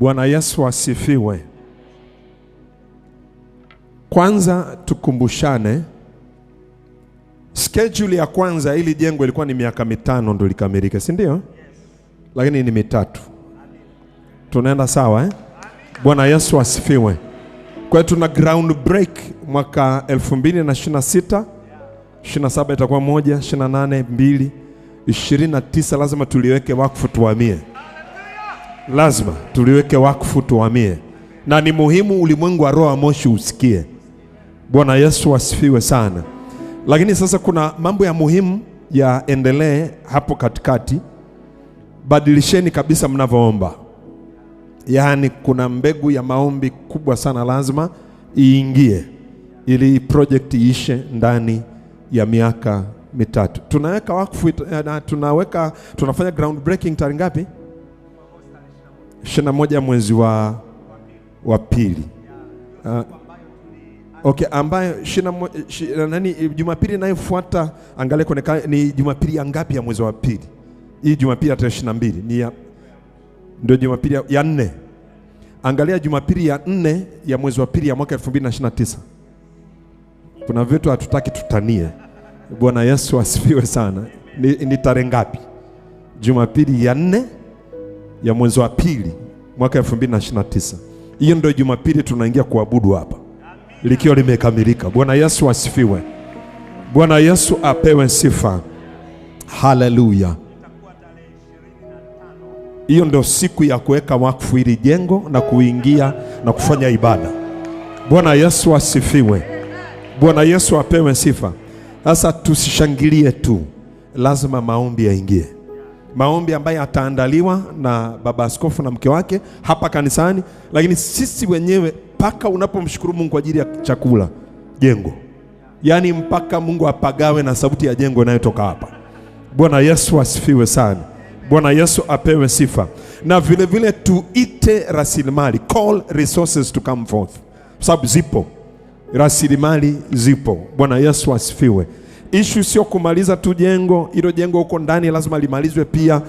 Bwana Yesu asifiwe. Kwanza tukumbushane, schedule ya kwanza ili jengo ilikuwa ni miaka 5 ndio likamilike, si ndio? Yes. Lakini ni 3. Tunaenda sawa Bwana Yesu asifiwe. Kwa hiyo tuna ground break mwaka 2026, 27 itakuwa 1, 28 2, 29 lazima tuliweke wakfu tuhamie. Lazima tuliweke wakfu tuhamie. Na ni muhimu ulimwengu wa roho wa moshi usikie. Bwana Yesu asifiwe sana. Lakini sasa kuna mambo ya muhimu yaendelee hapo katikati. Badilisheni kabisa mnavyoomba. Yaani kuna mbegu ya maombi kubwa sana lazima iingie ili project iishe ndani ya miaka 3. Tunaweka wakfu, tunafanya ground breaking tarehe ngapi? 21 mwezi wa pili. Okay, ambayo Jumapili inayofuata angalia ni Jumapili ya ngapi ya mwezi wa pili? Hii Jumapili ya 22 ni ndio Jumapili ya 4. Angalia Jumapili ya 4 ya mwezi wa pili ya mwaka 2029. Kuna vitu hatutaki tutanie. Bwana Yesu asifiwe sana. Ni tarehe ngapi? Jumapili ya 4 ya mwezi wa pili mwaka 2029. Hiyo ndio Jumapili tunaingia kuabudu hapa. Likiwa limekamilika. Bwana Yesu asifiwe. Bwana Yesu apewe sifa. Haleluya. Hiyo ndio siku ya kuweka wakfu ili jengo na kuingia na kufanya ibada. Bwana Yesu asifiwe. Bwana Yesu apewe sifa. Sasa tusishangilie tu. Lazima maombi yaingie. Maombi ambayo yataandaliwa na baba askofu na mke wake hapa kanisani, lakini sisi wenyewe mpaka unapomshukuru Mungu kwa ajili ya chakula jengo. Yaani mpaka Mungu apagawe na sauti ya jengo inayotoka hapa. Bwana Yesu asifiwe sana. Bwana Yesu apewe sifa. Na vile vile tuite rasilimali, call resources to come forth. Sababu zipo. Rasilimali zipo. Bwana Yesu asifiwe. Issue sio kumaliza tu jengo, hilo jengo huko ndani lazima limalizwe pia,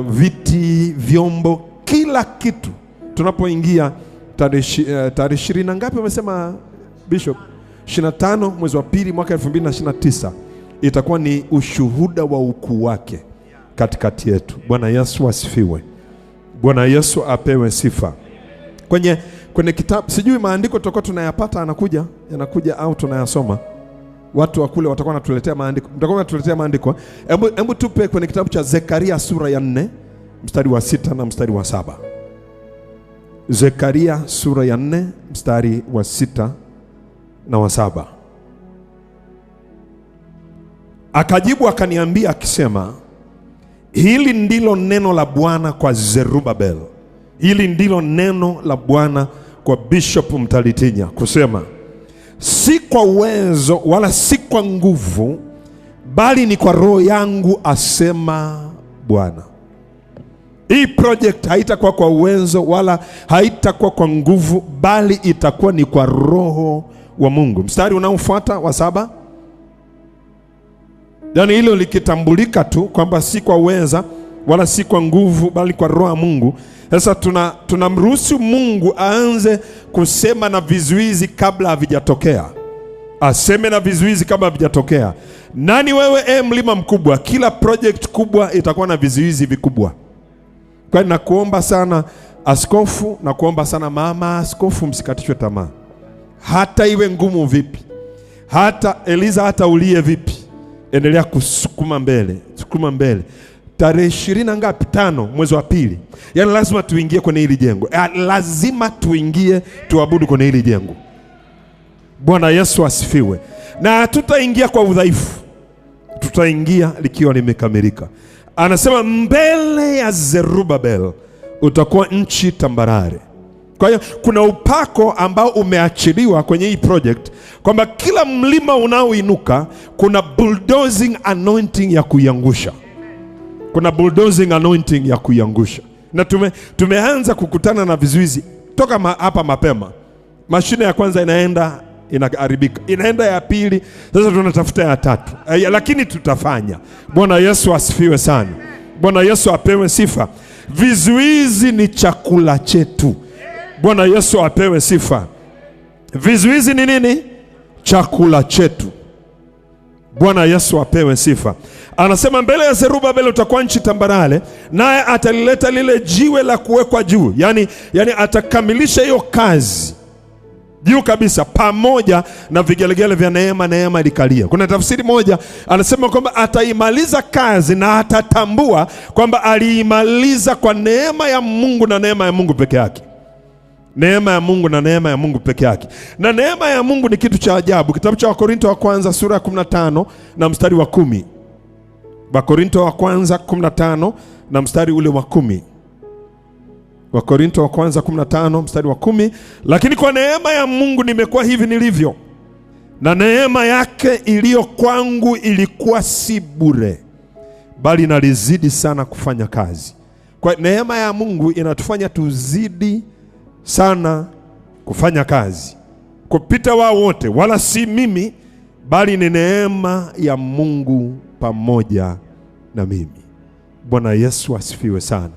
viti, vyombo, kila kitu. Tunapoingia tarehe 20 na ngapi umesema Bishop? 25 mwezi wa pili mwaka 2029 itakuwa ni ushuhuda wa ukuu wake katikati yetu. Bwana Yesu asifiwe. Bwana Yesu apewe sifa. Kwenye kitabu, sijui maandiko tutakuwa tunayapata yanakuja au tunayasoma. Watu wa kule watakuwa wanatuletea maandiko. Mtakuwa wanatuletea maandiko. Hebu tupe kwenye kitabu cha Zekaria sura ya 4 mstari wa 6 na mstari wa 7. Zekaria sura ya 4 mstari wa 6 na wa 7. Akajibu akaniambia akisema, hili ndilo neno la Bwana kwa Zerubabel. Hili ndilo neno la Bwana kwa Bishop Mtalitinya kusema, si kwa uwezo wala si kwa nguvu, bali ni kwa roho yangu, asema Bwana. Hii project haitakuwa kwa uwezo wala haitakuwa kwa nguvu, bali itakuwa ni kwa roho wa Mungu. Mstari unaofuata wa 7. Yaani hilo likitambulika tu kwamba si kwa uweza wala si kwa nguvu, bali kwa roho wa Mungu. Sasa tunamruhusu Mungu aanze kusema na vizuizi kabla havijatokea. Aseme na vizuizi kabla havijatokea. Nani wewe mlima mkubwa? Kila project kubwa itakuwa na vizuizi vikubwa. Kwa hiyo nakuomba sana askofu, nakuomba sana mama askofu, msikatishwe tamaa. Hata iwe ngumu vipi, hata Eliza hata ulie vipi, endelea kusukuma mbele, sukuma mbele. Tarehe 20 na ngapi? 5 mwezi wa pili. Yaani lazima tuingie kwenye hili jengo. Lazima tuingie tuabudu kwenye hili jengo. Bwana Yesu asifiwe. Na tutaingia kwa udhaifu. Tutaingia likiwa limekamilika. Anasema mbele ya Zerubabel utakuwa nchi tambarare. Kwa hiyo kuna upako ambao umeachiliwa kwenye hii project kwamba kila mlima unaoinuka kuna bulldozing anointing ya kuiangusha. Kuna bulldozing anointing ya kuiangusha. Na tumeanza kukutana na vizuizi toka hapa mapema. Mashine ya kwanza inaharibika. Inaenda ya pili, sasa tunatafuta ya 3. Lakini tutafanya. Bwana Yesu asifiwe sana. Bwana Yesu apewe sifa. Vizuizi ni chakula chetu. Bwana Yesu apewe sifa. Vizuizi ni nini? Chakula chetu. Bwana Yesu apewe sifa. Anasema mbele ya Zerubabeli utakuwa nchi tambarare, naye atalileta lile jiwe la kuwekwa juu. Yani atakamilisha hiyo kazi juu kabisa, pamoja na vigelegele vya neema. Neema ilikalia. Kuna tafsiri moja anasema kwamba ataimaliza kazi na atatambua kwamba aliimaliza kwa neema ya Mungu na neema ya Mungu peke yake. Neema ya Mungu na neema ya Mungu peke yake. Na neema ya Mungu ni kitu cha ajabu. Kitabu cha Wakorinto wa kwanza sura ya 15 na mstari wa 10. Wakorinto wa kwanza 15 na mstari ule wa 10. Wakorinto wa kwanza 15 mstari wa 10. Lakini kwa neema ya Mungu nimekuwa hivi nilivyo, na neema yake iliyo kwangu ilikuwa si bure, bali inalizidi sana kufanya kazi. Kwa neema ya Mungu inatufanya tuzidi sana kufanya kazi kupita wao wote, wala si mimi, bali ni neema ya Mungu pamoja na mimi. Bwana Yesu asifiwe sana.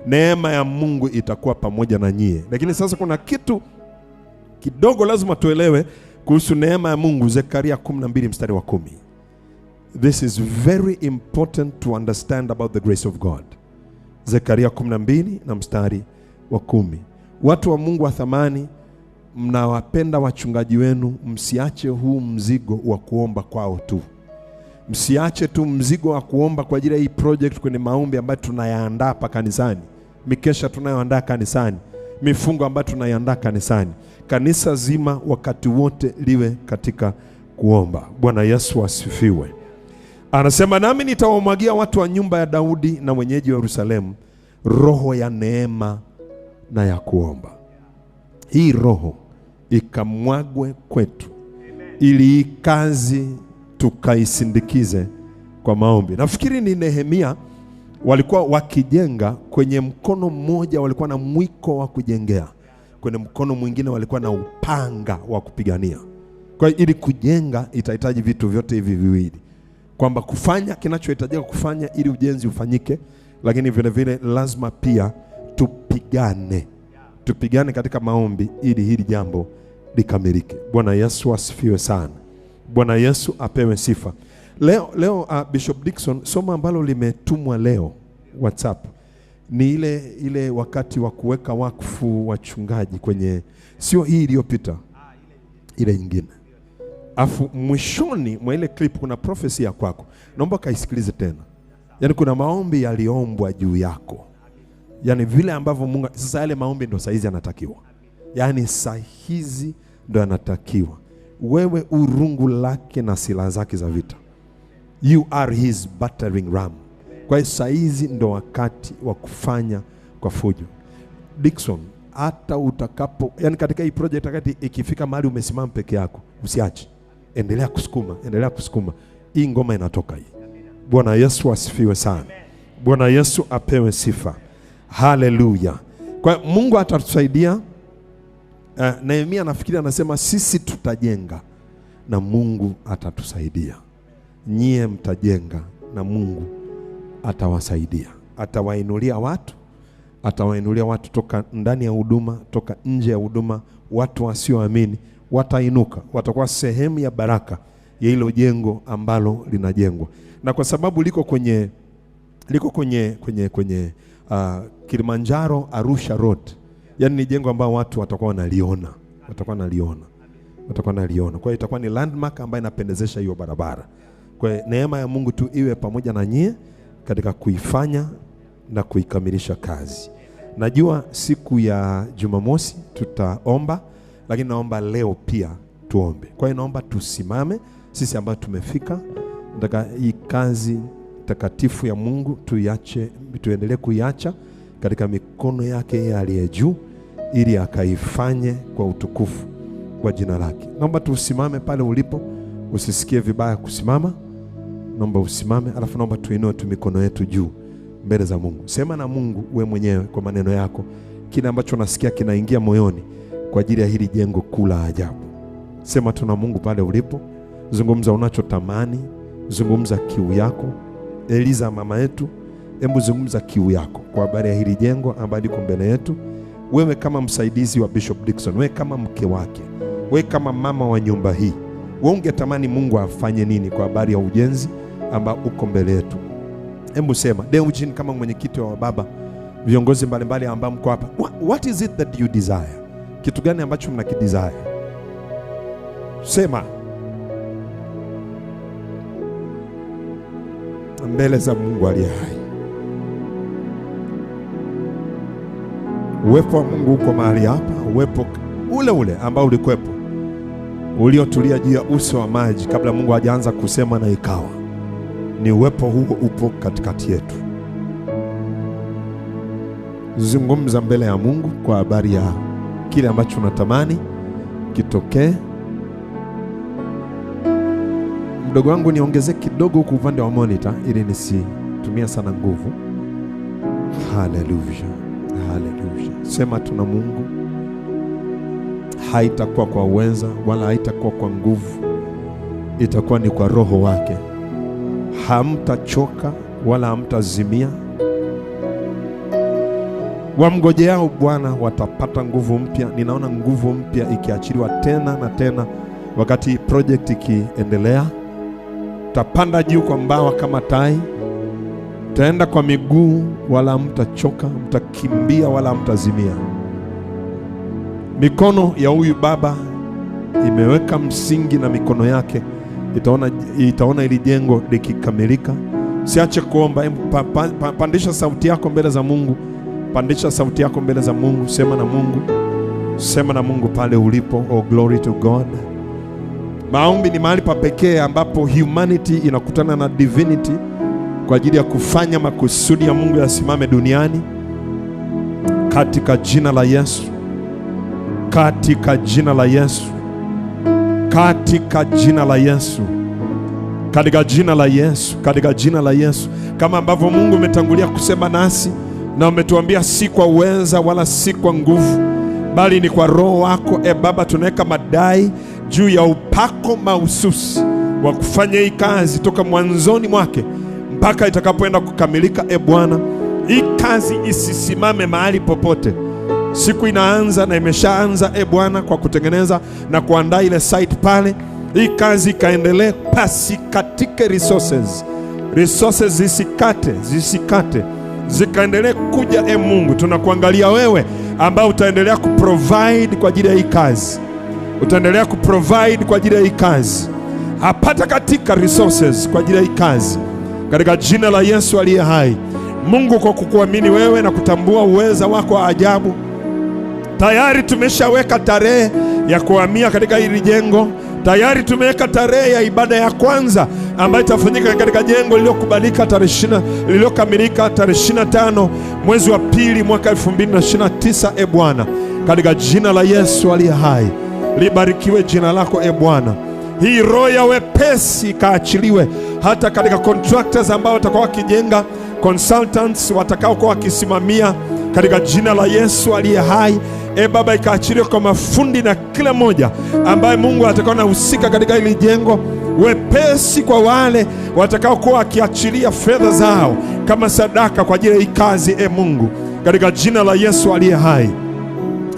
Neema ya Mungu itakuwa pamoja na nyie. Lakini sasa kuna kitu kidogo lazima tuelewe kuhusu neema ya Mungu. Zekaria 12 mstari wa 10. This is very important to understand about the grace of God. Zekaria 12 na mstari wa 10. Watu wa Mungu wa thamani, mnawapenda wachungaji wenu, msiache huu mzigo wa kuomba kwao tu. Msiache tu mzigo wa kuomba kwa ajili ya hii project kwenye maombi ambayo tunayaandaa hapa kanisani, mikesha tunayoandaa kanisani, mifungo ambayo tunayaandaa kanisani. Kanisa zima wakati wote liwe katika kuomba. Bwana Yesu asifiwe. Anasema nami nitawamwagia watu wa nyumba ya Daudi na wenyeji wa Yerusalemu roho ya neema na ya kuomba. Hii roho ikamwagwe kwetu, ili hii kazi tukaisindikize kwa maombi. Nafikiri ni Nehemia walikuwa wakijenga, kwenye mkono mmoja walikuwa na mwiko wa kujengea, kwenye mkono mwingine walikuwa na upanga wa kupigania. Kwa hiyo ili kujenga itahitaji vitu vyote hivi viwili, kwamba kufanya kinachohitajika kufanya ili ujenzi ufanyike, lakini vile vile lazima pia tupigane katika maombi ili hili jambo likamilike. Bwana Yesu asifiwe sana. Bwana Yesu apewe sifa. Leo Bishop Dickson, somo ambalo limetumwa leo WhatsApp ni ile wakati wa kuweka wakfu wachungaji kwenye, sio hii iliyopita, ile nyingine. Afu mwishoni mwa ile clip kuna prophecy ya kwako. Naomba kaisikilize tena. Yaani kuna maombi yaliombwa juu yako. Yaani vile ambavyo Mungu, sasa yale maombi ndo saizi yanatakiwa. Yaani sahizi ndo yanatakiwa. Wewe urungu lake na silaha zake za vita. You are his battering ram. Kwa hiyo saizi ndo wakati wa kufanya kwa fujo. Dickson, hata utakapo, yani katika hii project wakati ikifika mahali umesimama peke yako, usiache. Endelea kusukuma. Hii ngoma inatoka hii. Bwana Yesu asifiwe sana. Bwana Yesu apewe sifa. Haleluya. Kwa Mungu atatusaidia. Nehemia nafikiri anasema sisi tutajenga na Mungu atatusaidia. Nyie mtajenga na Mungu atawasaidia. Atawainulia watu toka ndani ya huduma, toka nje ya huduma. Watu wasioamini watainuka, watakuwa sehemu ya baraka ya hilo jengo ambalo linajengwa. Na kwa sababu liko kwenye Kilimanjaro Arusha Road, yani ni jengo ambalo watu watakuwa wanaliona. Kwa hiyo itakuwa ni landmark ambayo inapendezesha hiyo barabara. Kwa hiyo neema ya Mungu tu iwe pamoja na nyie katika kuifanya na kuikamilisha kazi. Najua siku ya Jumamosi tutaomba, lakini naomba leo pia tuombe. Kwa hiyo naomba tusimame sisi ambao tumefika. Nataka hii kazi takatifu ya Mungu tuendelee kuiacha katika mikono yake yeye aliye juu, ili akaifanye kwa utukufu kwa jina lake. Naomba tusimame pale ulipo, usisikie vibaya kusimama. Naomba usimame, alafu naomba tuinue mikono yetu juu mbele za Mungu. Sema na Mungu we mwenyewe kwa maneno yako kile ambacho unasikia kinaingia moyoni kwa ajili ya hili jengo kuu la ajabu. Sema tu na Mungu pale ulipo. Zungumza unachotamani, zungumza kiu yako. Eliza mama yetu Hebu zungumza kiu yako kwa habari ya hili jengo ambalo liko mbele yetu. Wewe kama msaidizi wa Bishop Dickson, wewe kama mke wake, wewe kama mama wa nyumba hii, wewe ungetamani Mungu afanye nini kwa habari ya ujenzi ambao uko mbele yetu? Hebu sema. Eugene kama mwenyekiti wa baba, viongozi mbalimbali ambao mko hapa, what is it that you desire? Kitu gani ambacho mnakidesire? Sema mbele za Mungu aliye hai. Uwepo wa Mungu uko mahali hapa, uwepo ule ule ambao ulikuwepo, uliotulia juu ya uso wa maji kabla Mungu hajaanza kusema na ikawa. Ni uwepo huo upo katikati yetu. Zungumza mbele ya Mungu kwa habari ya kile ambacho unatamani kitokee. Mdogo wangu niongeze kidogo huko upande wa monitor ili nisitumia sana nguvu. Hallelujah. Hallelujah. Sema tuna Mungu. Haitakuwa kwa uweza wala haitakuwa kwa nguvu. Itakuwa ni kwa roho wake. Hamtachoka wala hamtazimia. Wamngojeao Bwana watapata nguvu mpya. Ninaona nguvu mpya ikiachiliwa tena na tena wakati project ikiendelea. Tapanda juu kwa mbawa kama tai. Taenda kwa miguu wala mtachoka, mtakimbia wala mtazimia. Mikono ya huyu baba imeweka msingi na mikono yake itaona ili jengo likikamilika. Siache kuomba. Pandisha sauti yako mbele za Mungu. Pandisha sauti yako mbele za Mungu. Sema na Mungu. Sema na Mungu pale ulipo. Oh, glory to God. Maombi ni mahali pa pekee ambapo humanity inakutana na divinity kwa ajili ya kufanya makusudi ya Mungu yasimame duniani. Katika jina la Yesu. Katika jina la Yesu. Katika jina la Yesu. Katika jina la Yesu. Katika jina la Yesu. Kama ambavyo Mungu umetangulia kusema nasi na umetuambia si kwa uweza wala si kwa nguvu bali ni kwa roho wako. Baba, tunaweka madai juu ya upako mahususi wa kufanya hii kazi toka mwanzoni mwake mpaka itakapoenda kukamilika. Bwana, hii kazi isisimame mahali popote. Siku inaanza na imeshaanza Bwana kwa kutengeneza na kuandaa ile site pale. Hii kazi kaendelee pasikatike resources zisikate zikaendelee kuja. Mungu, tunakuangalia wewe ambao utaendelea kuprovide kwa ajili ya hii kazi. Utaendelea kuprovide kwa ajili ya hii kazi. Hapata katika resources kwa ajili ya hii kazi. Katika jina la Yesu aliye hai. Mungu, kwa kukuamini wewe na kutambua uweza wako wa ajabu, tayari tumeshaweka tarehe ya kuhamia katika hili jengo. Tayari tumeweka tarehe ya ibada ya kwanza ambayo itafanyika katika jengo lililokubalika lililokamilika tarehe 25 mwezi wa pili mwaka 2029. Bwana, katika jina la Yesu aliye hai, libarikiwe jina lako Bwana. Hii roho ya wepesi kaachiliwe hata katika contractors ambao watakuwa wakijenga, consultants watakao kuwa wakisimamia, katika jina la Yesu aliye hai. Baba, ikaachiliwe kwa mafundi na kila moja ambaye Mungu atakao nahusika katika hili jengo. Wepesi kwa wale watakao kuwa wakiachilia fedha zao kama sadaka kwa ajili ya hii kazi. Mungu, katika jina la Yesu aliye hai.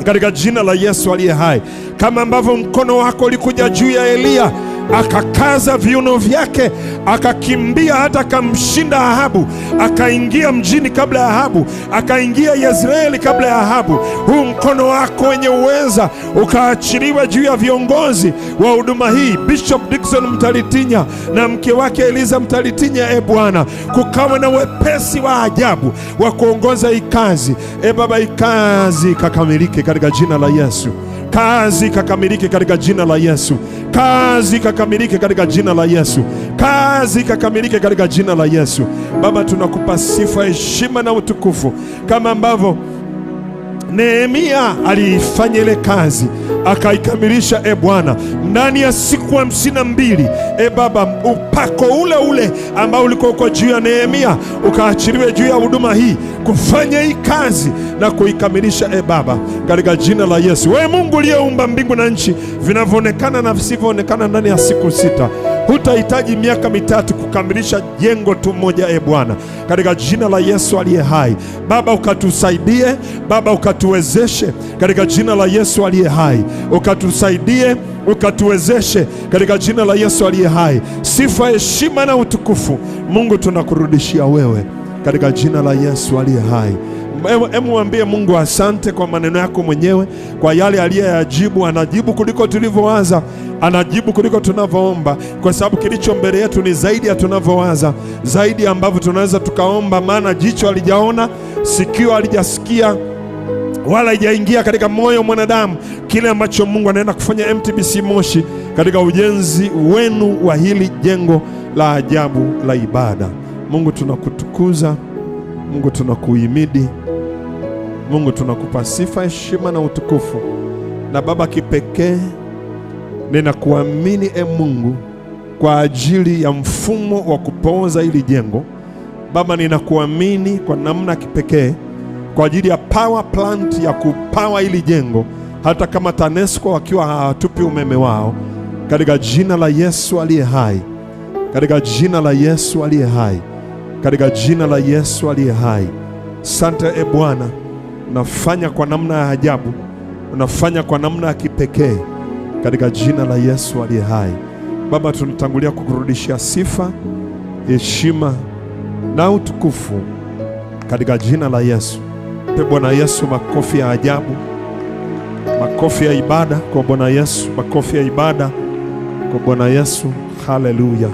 Katika jina la Yesu aliye hai. Kama ambavyo mkono wako ulikuja juu ya Elia, akakaza viuno vyake, akakimbia hata akamshinda Ahabu, akaingia mjini kabla ya Ahabu, akaingia Yezreeli kabla ya Ahabu. Huu mkono wako wenye uweza ukaachiliwa juu ya viongozi wa huduma hii, Bishop Dickson Mtalitinya na mke wake Eliza Mtalitinya. Bwana, kukawa na wepesi wa ajabu wa kuongoza hii kazi. Baba, hii kazi kakamilike katika jina la Yesu. Kazi kakamilike katika jina la Yesu. Kazi kakamilike katika jina la Yesu. Kazi kakamilike katika jina la Yesu. Baba, tunakupa sifa, heshima na utukufu kama ambavyo Nehemia aliifanya ile kazi akaikamilisha. Bwana, ndani ya siku 52 Baba, upako ule ule ambao ulikuwa uko juu ya Nehemia ukaachiliwe juu ya huduma hii kufanya hii kazi na kuikamilisha. Baba, katika jina la Yesu. Wewe Mungu uliyeumba mbingu na nchi, vinavyoonekana na visivyoonekana ndani ya siku 6, Hutahitaji miaka mitatu kukamilisha jengo tu moja, Bwana, katika jina la Yesu aliye hai. Baba, ukatusaidie, Baba, ukatuwezeshe katika jina la Yesu aliye hai. Ukatusaidie, ukatuwezeshe katika jina la Yesu aliye hai. Sifa, heshima na utukufu, Mungu, tunakurudishia wewe katika jina la Yesu aliye hai. Mwambie Mungu asante kwa maneno yako mwenyewe, kwa yale aliyoyajibu. Anajibu kuliko tulivyowaza, anajibu kuliko tunavyoomba, kwa sababu kilicho mbele yetu ni zaidi ya tunavyowaza, zaidi ambavyo tunaweza tukaomba. Maana jicho halijaona, sikio halijasikia, wala haijaingia katika moyo mwanadamu kile ambacho Mungu anaenda kufanya MTBC Moshi katika ujenzi wenu wa hili jengo la ajabu la ibada. Mungu, tunakutukuza, Mungu tunakuhimidi, Mungu tunakupa sifa, heshima na utukufu. Na Baba, kipekee ninakuamini Mungu kwa ajili ya mfumo wa kupoza hili jengo. Baba, ninakuamini kwa namna kipekee kwa ajili ya power plant ya kupawa hili jengo, hata kama TANESCO wakiwa hawatupi umeme wao, katika jina la Yesu aliye hai, katika jina la Yesu aliye hai, katika jina la Yesu aliye hai. Asante Bwana, unafanya kwa namna ya ajabu, unafanya kwa namna ya kipekee katika jina la Yesu aliye hai. Baba, tunatangulia kukurudishia sifa, heshima na utukufu katika jina la Yesu. Pe Bwana Yesu makofi ya ajabu, makofi ya ibada kwa Bwana Yesu, makofi ya ibada kwa Bwana Yesu. Haleluya.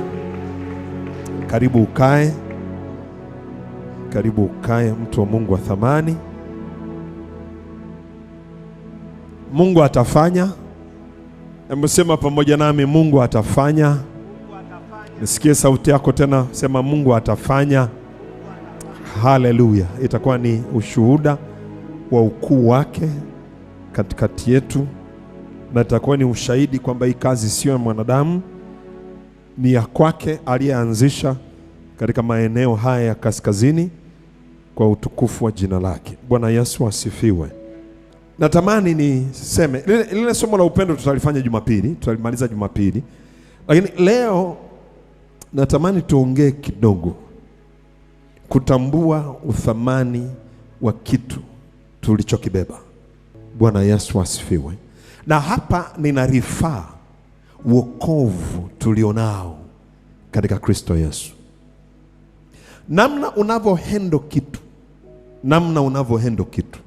Karibu ukae, karibu ukae, mtu wa Mungu wa thamani. Mungu atafanya. Hebu sema pamoja nami, Mungu atafanya. Nisikie sauti yako tena, sema Mungu atafanya. Haleluya. Itakuwa ni ushuhuda wa ukuu wake katikati yetu, na itakuwa ni ushahidi kwamba hii kazi sio ya mwanadamu, ni ya kwake aliyeanzisha katika maeneo haya ya kaskazini, kwa utukufu wa jina lake. Bwana Yesu asifiwe. Natamani niseme lile somo la upendo tutalifanya Jumapili, tutalimaliza Jumapili. Lakini leo natamani tuongee kidogo kutambua uthamani wa kitu tulichokibeba. Bwana Yesu asifiwe. Na hapa ninarifaa wokovu tulionao katika Kristo Yesu. Namna unavyohendo kitu, namna unavyohendo kitu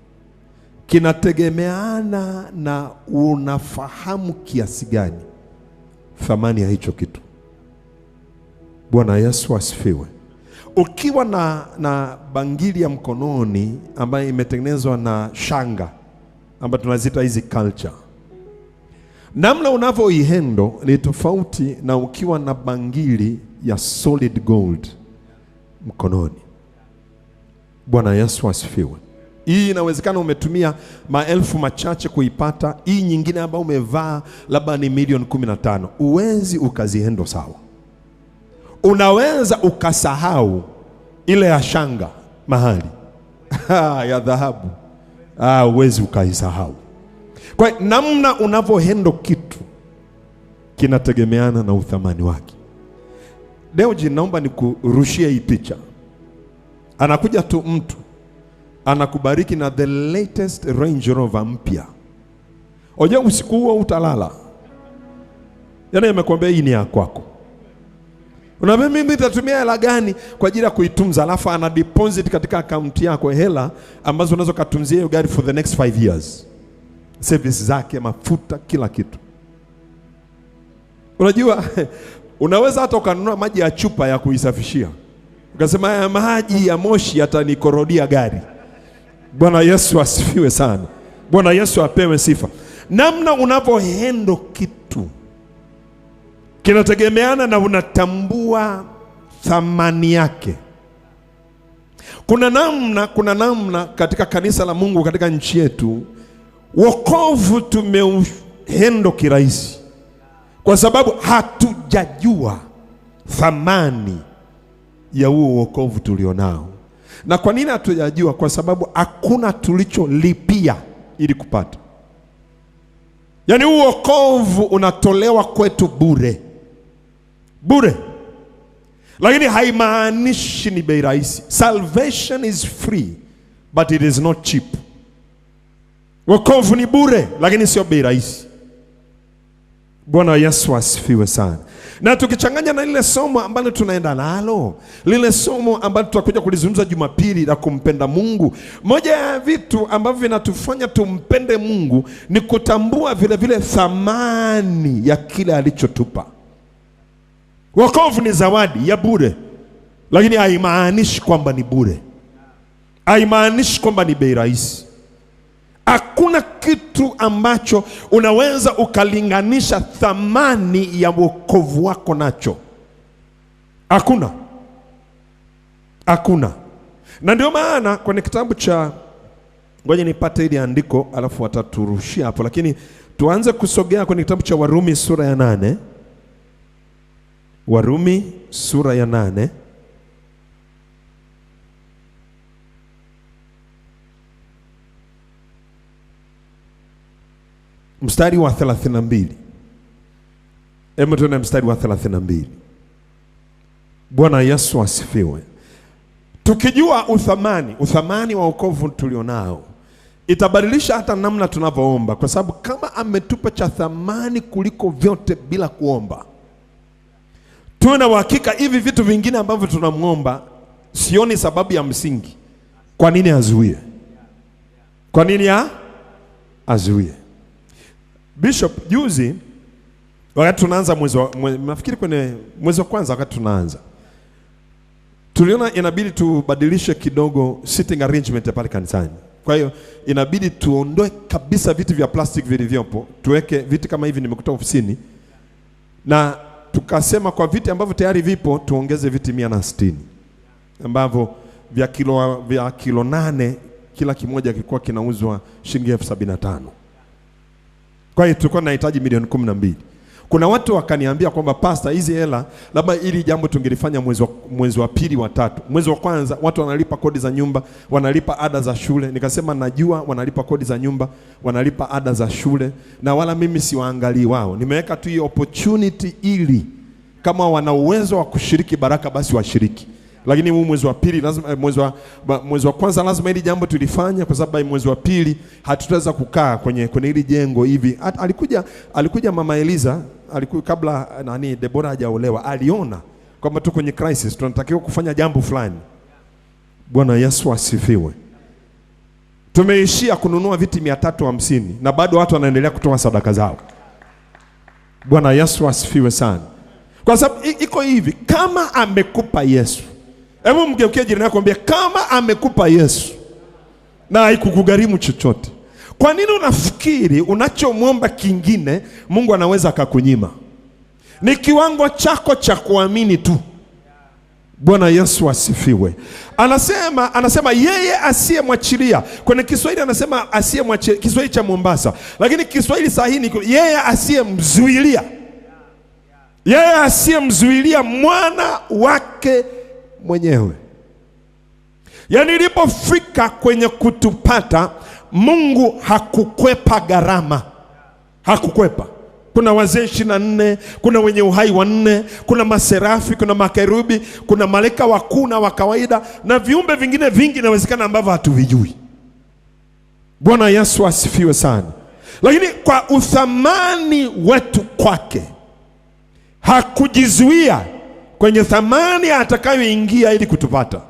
kinategemeana na unafahamu kiasi gani thamani ya hicho kitu. Bwana Yesu asifiwe. Ukiwa na bangili ya mkononi ambayo imetengenezwa na shanga ambayo tunazita hizi culture, namna unavyoihendo ni tofauti na ukiwa na bangili ya solid gold mkononi. Bwana Yesu asifiwe. Hii inawezekana umetumia maelfu machache kuipata. Hii nyingine ambayo umevaa labda ni milioni 15. Uwezi ukazihendo sawa. Unaweza ukasahau ile ya shanga mahali ya dhahabu, uwezi ukaisahau. Kwa namna unavyohendo kitu kinategemeana na uthamani wake. Leo naomba nikurushie hii picha. Anakuja tu mtu anakubariki na the latest Range Rover mpya. Oje usiku huo utalala. Yaani amekwambia hii ni ya kwako. Unaambia mimi nitatumia hela gani kwa ajili ya kuitunza, alafu ana deposit katika akaunti yako hela ambazo unaweza kutunzia hiyo gari for the next 5 years. Service zake, mafuta, kila kitu. Unajua unaweza hata ukanunua maji ya chupa ya kuisafishia. Ukasema haya maji ya moshi yatanikorodia gari. Bwana Yesu asifiwe sana. Bwana Yesu apewe sifa. Namna unavyohendo kitu kinategemeana na unatambua thamani yake. Kuna namna katika kanisa la Mungu katika nchi yetu, wokovu tumeuhendo kirahisi kwa sababu hatujajua thamani ya huo wokovu tulionao. Na kwa nini hatujajua? Kwa sababu hakuna tulicholipia ili kupata. Yaani huo wokovu unatolewa kwetu bure. bure. Lakini haimaanishi ni bei rahisi. Salvation is free but it is not cheap. Wokovu ni bure lakini sio bei rahisi. Bwana Yesu asifiwe sana. Na tukichanganya na lile somo ambalo tunaenda nalo, lile somo ambalo tutakuja kulizungumza Jumapili la kumpenda Mungu, moja ya vitu ambavyo vinatufanya tumpende Mungu ni kutambua vile vile thamani ya kile alichotupa. Wokovu ni zawadi ya bure, lakini haimaanishi kwamba ni bure. Haimaanishi kwamba ni bei rahisi. Hakuna kitu ambacho unaweza ukalinganisha thamani ya wokovu wako nacho. Hakuna. Hakuna. Na ndio maana kwenye kitabu cha, ngoja nipate ile andiko alafu wataturushia hapo, lakini tuanze kusogea kwenye kitabu cha Warumi sura ya 8. Warumi sura ya 8. Mstari wa 32. Hebu tuone mstari wa 32. Bwana Yesu asifiwe. Tukijua uthamani wa wokovu tulionao, itabadilisha hata namna tunavyoomba, kwa sababu kama ametupa cha thamani kuliko vyote bila kuomba, tuwe na uhakika hivi vitu vingine ambavyo tunamuomba, sioni sababu ya msingi kwa nini azuie. Kwa nini azuie? Bishop, juzi wakati tunaanza nafikiri kwenye mwezi wa kwanza, wakati tunaanza tuliona inabidi tubadilishe kidogo sitting arrangement pale kanisani. Kwa hiyo inabidi tuondoe kabisa viti vya plastic vilivyopo, tuweke viti kama hivi nimekuta ofisini, na tukasema kwa viti ambavyo tayari vipo tuongeze viti 160 ambavyo vya kilo 8 kila kimoja kilikuwa kinauzwa shilingi 75,000. Kwa hiyo tulikuwa tunahitaji milioni 12. Kuna watu wakaniambia kwamba pastor, hizi hela labda ili jambo tungelifanya mwezi wa pili wa tatu. Mwezi wa kwanza watu wanalipa kodi za nyumba, wanalipa ada za shule. Nikasema najua wanalipa kodi za nyumba, wanalipa ada za shule, na wala mimi siwaangalii wao. Nimeweka tu hiyo opportunity ili kama wana uwezo wa kushiriki baraka basi washiriki. Lakini huu mwezi wa pili lazima, mwezi wa kwanza lazima hili jambo tulifanya, kwa sababu mwezi wa pili hatutaweza kukaa kwenye hili jengo hivi. Alikuja Mama Eliza, alikuja kabla Deborah hajaolewa, aliona kwamba tu kwenye crisis tunatakiwa kufanya jambo fulani. Bwana Yesu asifiwe. Tumeishia kununua viti 350 na bado watu wanaendelea kutoa sadaka zao. Bwana Yesu asifiwe sana. Kwa sababu iko hivi, kama amekupa Yesu, hebu mgeukie jirani yako mwambie, kama amekupa Yesu na haikukugharimu chochote, kwa nini unafikiri unachomwomba kingine Mungu anaweza akakunyima? Ni kiwango chako cha kuamini tu. Bwana Yesu asifiwe. Anasema yeye asiyemwachilia. Kwenye Kiswahili anasema asiyemwachilia, Kiswahili cha Mombasa, lakini Kiswahili sahihi ni yeye asiyemzuilia. Yeye asiyemzuilia mwana wake mwenyewe. Yaani ilipofika kwenye kutupata, Mungu hakukwepa gharama. Hakukwepa. Kuna wazee 24, kuna wenye uhai 4, kuna maserafi, kuna makerubi, kuna malaika wakuu na wa kawaida, na viumbe vingine vingi inawezekana ambavyo hatuvijui. Bwana Yesu asifiwe sana. Lakini kwa uthamani wetu kwake, hakujizuia kwenye thamani atakayoingia ili kutupata.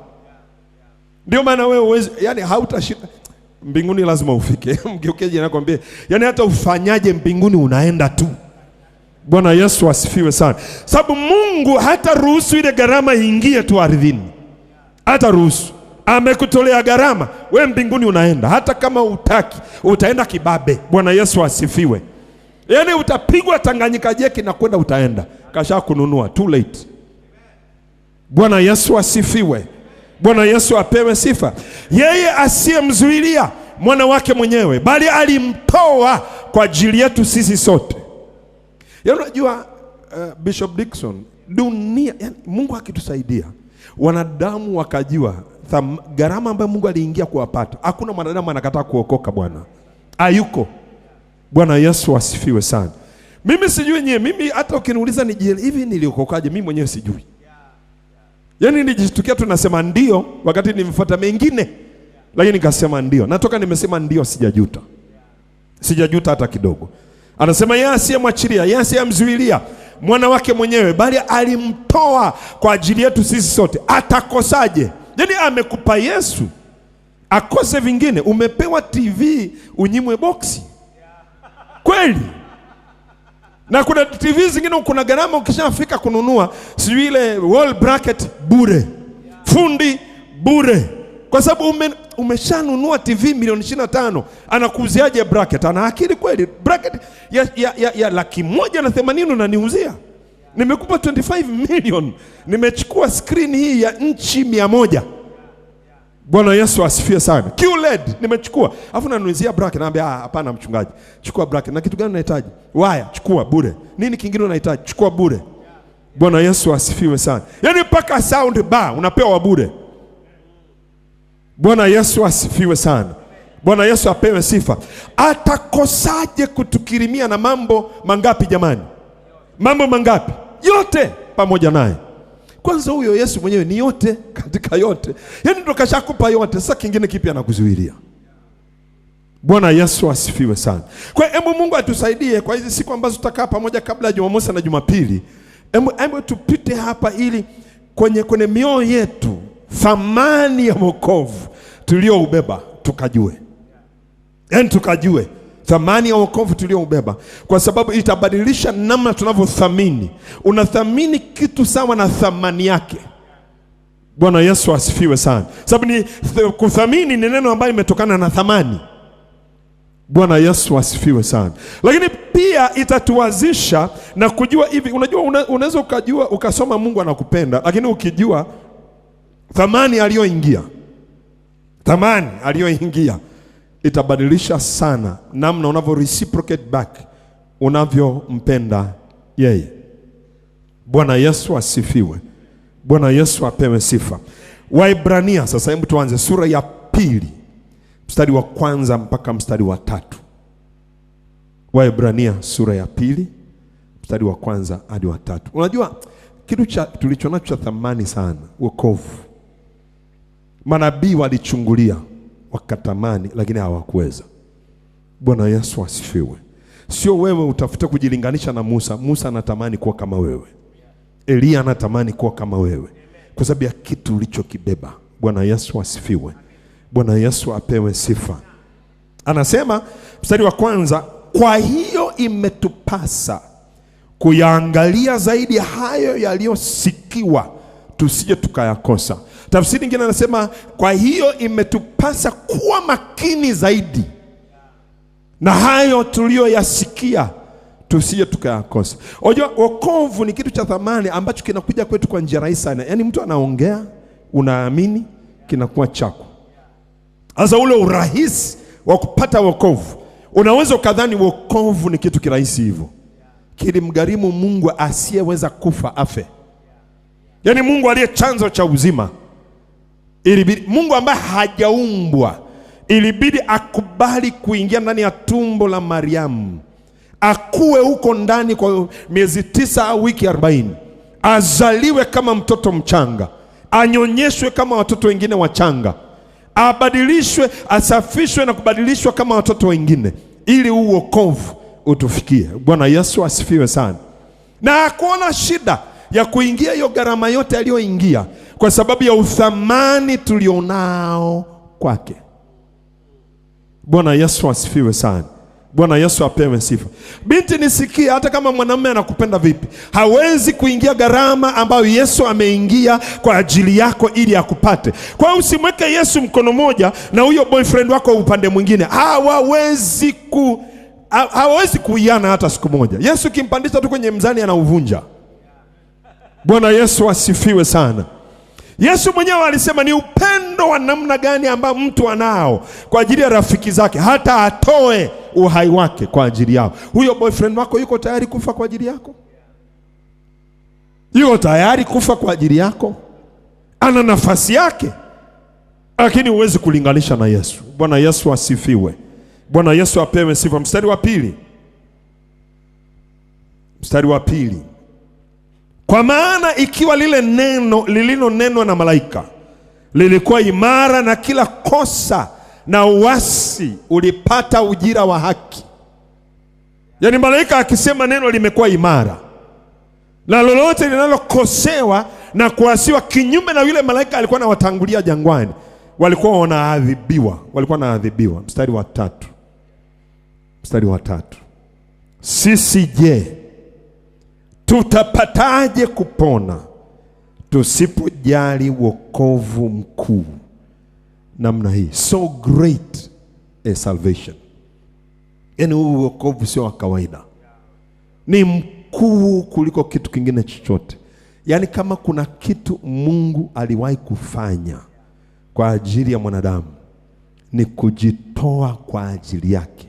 Ndio maana wewe yani hautashinda mbinguni, lazima ufike. Mgeukeje na kwambie, yani hata ufanyaje mbinguni unaenda tu. Bwana Yesu asifiwe sana. Sababu Mungu hata ruhusu ile gharama iingie tu ardhini. Hata ruhusu. Amekutolea gharama, wewe mbinguni unaenda. Hata kama utaki, utaenda kibabe. Bwana Yesu asifiwe. Yani utapigwa Tanganyika jeki na kwenda utaenda. Kasha kununua, too late. Bwana Yesu asifiwe. Bwana Yesu apewe sifa. Yeye asiyemzuilia mwana wake mwenyewe, bali alimtoa kwa ajili yetu sisi sote. Unajua Bishop Dickson, dunia yani, Mungu akitusaidia wanadamu wakajua gharama ambayo Mungu aliingia kuwapata, hakuna mwanadamu anakataa kuokoka bwana. Hayuko. Bwana Yesu asifiwe sana. Mimi sijui nyewe, mimi hata ukiniuliza hivi niliokokaje, mimi mwenyewe sijui. Yaani nijishtukia tu nasema ndio wakati nimefuata mengine, lakini nikasema ndio. Natoka nimesema ndio, sijajuta. Sijajuta hata kidogo. Anasema yeye asiyemwachilia, yeye asiyemzuilia mwana wake mwenyewe, bali alimtoa kwa ajili yetu sisi sote, atakosaje? Yaani amekupa Yesu, akose vingine? Umepewa TV unyimwe boksi? Kweli? Na kuna TV zingine kuna gharama ukishafika kununua, sijui ile wall bracket bure, fundi bure. Kwa sababu umeshanunua TV milioni 25, anakuuziaje bracket? Ana akili kweli? Bracket ya 180,000 unaniuzia? Nimekupa 25 million, nimechukua screen hii ya inchi 100. Bwana Yesu asifiwe sana. QLED nimechukua. Alafu nanunulia bracket, naambia hapana mchungaji, chukua bracket. Na kitu gani unahitaji? Waya, chukua bure. Nini kingine unahitaji? Chukua bure. Bwana Yesu asifiwe sana. Yaani mpaka sound bar unapewa bure. Bwana Yesu asifiwe sana. Bwana Yesu apewe sifa. Atakosaje kutukirimia na mambo mangapi jamani? Mambo mangapi? Yote pamoja naye. Kwanza huyo Yesu mwenyewe ni yote katika yote. Yaani ndo kashakupa yote, sasa kingine kipi anakuzuilia? Bwana Yesu asifiwe sana. Kwa hebu Mungu atusaidie kwa hizi siku ambazo tutakaa pamoja kabla ya Jumamosi na Jumapili. Hebu tupite hapa ili kwenye mioyo yetu thamani ya wokovu tulioubeba tukajue. Yaani tukajue thamani ya wokovu tulioubeba, kwa sababu itabadilisha namna tunavyothamini. Unathamini kitu sawa na thamani yake. Bwana Yesu asifiwe sana. Sababu ni kuthamini ni neno ambayo imetokana na thamani. Bwana Yesu asifiwe sana. Lakini pia itatuwazisha na kujua hivi, unajua unaweza ukajua ukasoma Mungu anakupenda, lakini ukijua thamani aliyoingia, thamani aliyoingia itabadilisha sana namna unavyo reciprocate back, unavyompenda yeye. Bwana Yesu asifiwe. Bwana Yesu apewe sifa. Waebrania sasa, hebu tuanze sura ya 2 mstari wa 1 mpaka mstari wa 3. Waebrania sura ya 2 mstari wa 1 hadi wa 3. Unajua kitu tulichonacho cha thamani sana, wokovu. Manabii walichungulia wakatamani, lakini hawakuweza. Bwana Yesu asifiwe. Sio wewe utafuta kujilinganisha na Musa. Musa anatamani kuwa kama wewe. Elia anatamani kuwa kama wewe, kwa sababu ya kitu ulichokibeba. Bwana Yesu asifiwe. Bwana Yesu apewe sifa. Anasema mstari wa 1, kwa hiyo imetupasa kuyaangalia zaidi hayo yaliyosikiwa, tusije tukayakosa. Tafsiri nyingine anasema kwa hiyo imetupasa kuwa makini zaidi na hayo tuliyoyasikia, tusije tukayakosa. Unajua wokovu ni kitu cha thamani ambacho kinakuja kwetu kwa njia rahisi sana. Yaani mtu anaongea, unaamini, kinakuwa chako. Sasa ule urahisi wa kupata wokovu, unaweza ukadhani wokovu ni kitu kirahisi hivyo. Kilimgharimu Mungu asiyeweza kufa afe. Yaani Mungu aliye chanzo cha uzima, ilibidi, Mungu ambaye hajaumbwa, ilibidi akubali kuingia ndani ya tumbo la Mariamu, akue huko ndani kwa miezi 9 au wiki 40, azaliwe kama mtoto mchanga, anyonyeshwe kama watoto wengine wachanga, abadilishwe, asafishwe na kubadilishwa kama watoto wengine, ili uokovu utufikie. Bwana Yesu asifiwe sana. Na hakuona shida ya kuingia hiyo gharama yote aliyoingia, kwa sababu ya uthamani tulionao kwake. Bwana Yesu asifiwe sana. Bwana Yesu apewe sifa. Binti nisikie, hata kama mwanamume anakupenda vipi, hawezi kuingia gharama ambayo Yesu ameingia kwa ajili yako ili akupate. Kwa hiyo usimweke Yesu mkono moja na huyo boyfriend wako upande mwingine. Hawawezi kuiana hata siku moja. Yesu kimpandisha tu kwenye mzani anauvunja. Bwana Yesu asifiwe sana. Yesu mwenyewe alisema ni upendo wa namna gani ambao mtu anao kwa ajili ya rafiki zake, hata atoe uhai wake kwa ajili yao. Huyo boyfriend wako yuko tayari kufa kwa ajili yako? Yuko tayari kufa kwa ajili yako? Ana nafasi yake, lakini huwezi kulinganisha na Yesu. Bwana Yesu asifiwe. Bwana Yesu apewe sifa. Mstari wa 2. Mstari wa 2. Kwa maana ikiwa lile neno lililonenwa na malaika lilikuwa imara, na kila kosa na uasi ulipata ujira wa haki. Yaani malaika akisema neno limekuwa imara, na lolote linalokosewa na kuasiwa kinyume na yule malaika alikuwa anawatangulia jangwani, walikuwa wanaadhibiwa. Mstari wa 3. Sisi je, tutapataje kupona tusipojali wokovu mkuu namna hii? So great a salvation. Yaani huu wokovu sio wa kawaida, ni mkuu kuliko kitu kingine chochote. Yaani kama kuna kitu Mungu aliwahi kufanya kwa ajili ya mwanadamu, ni kujitoa kwa ajili yake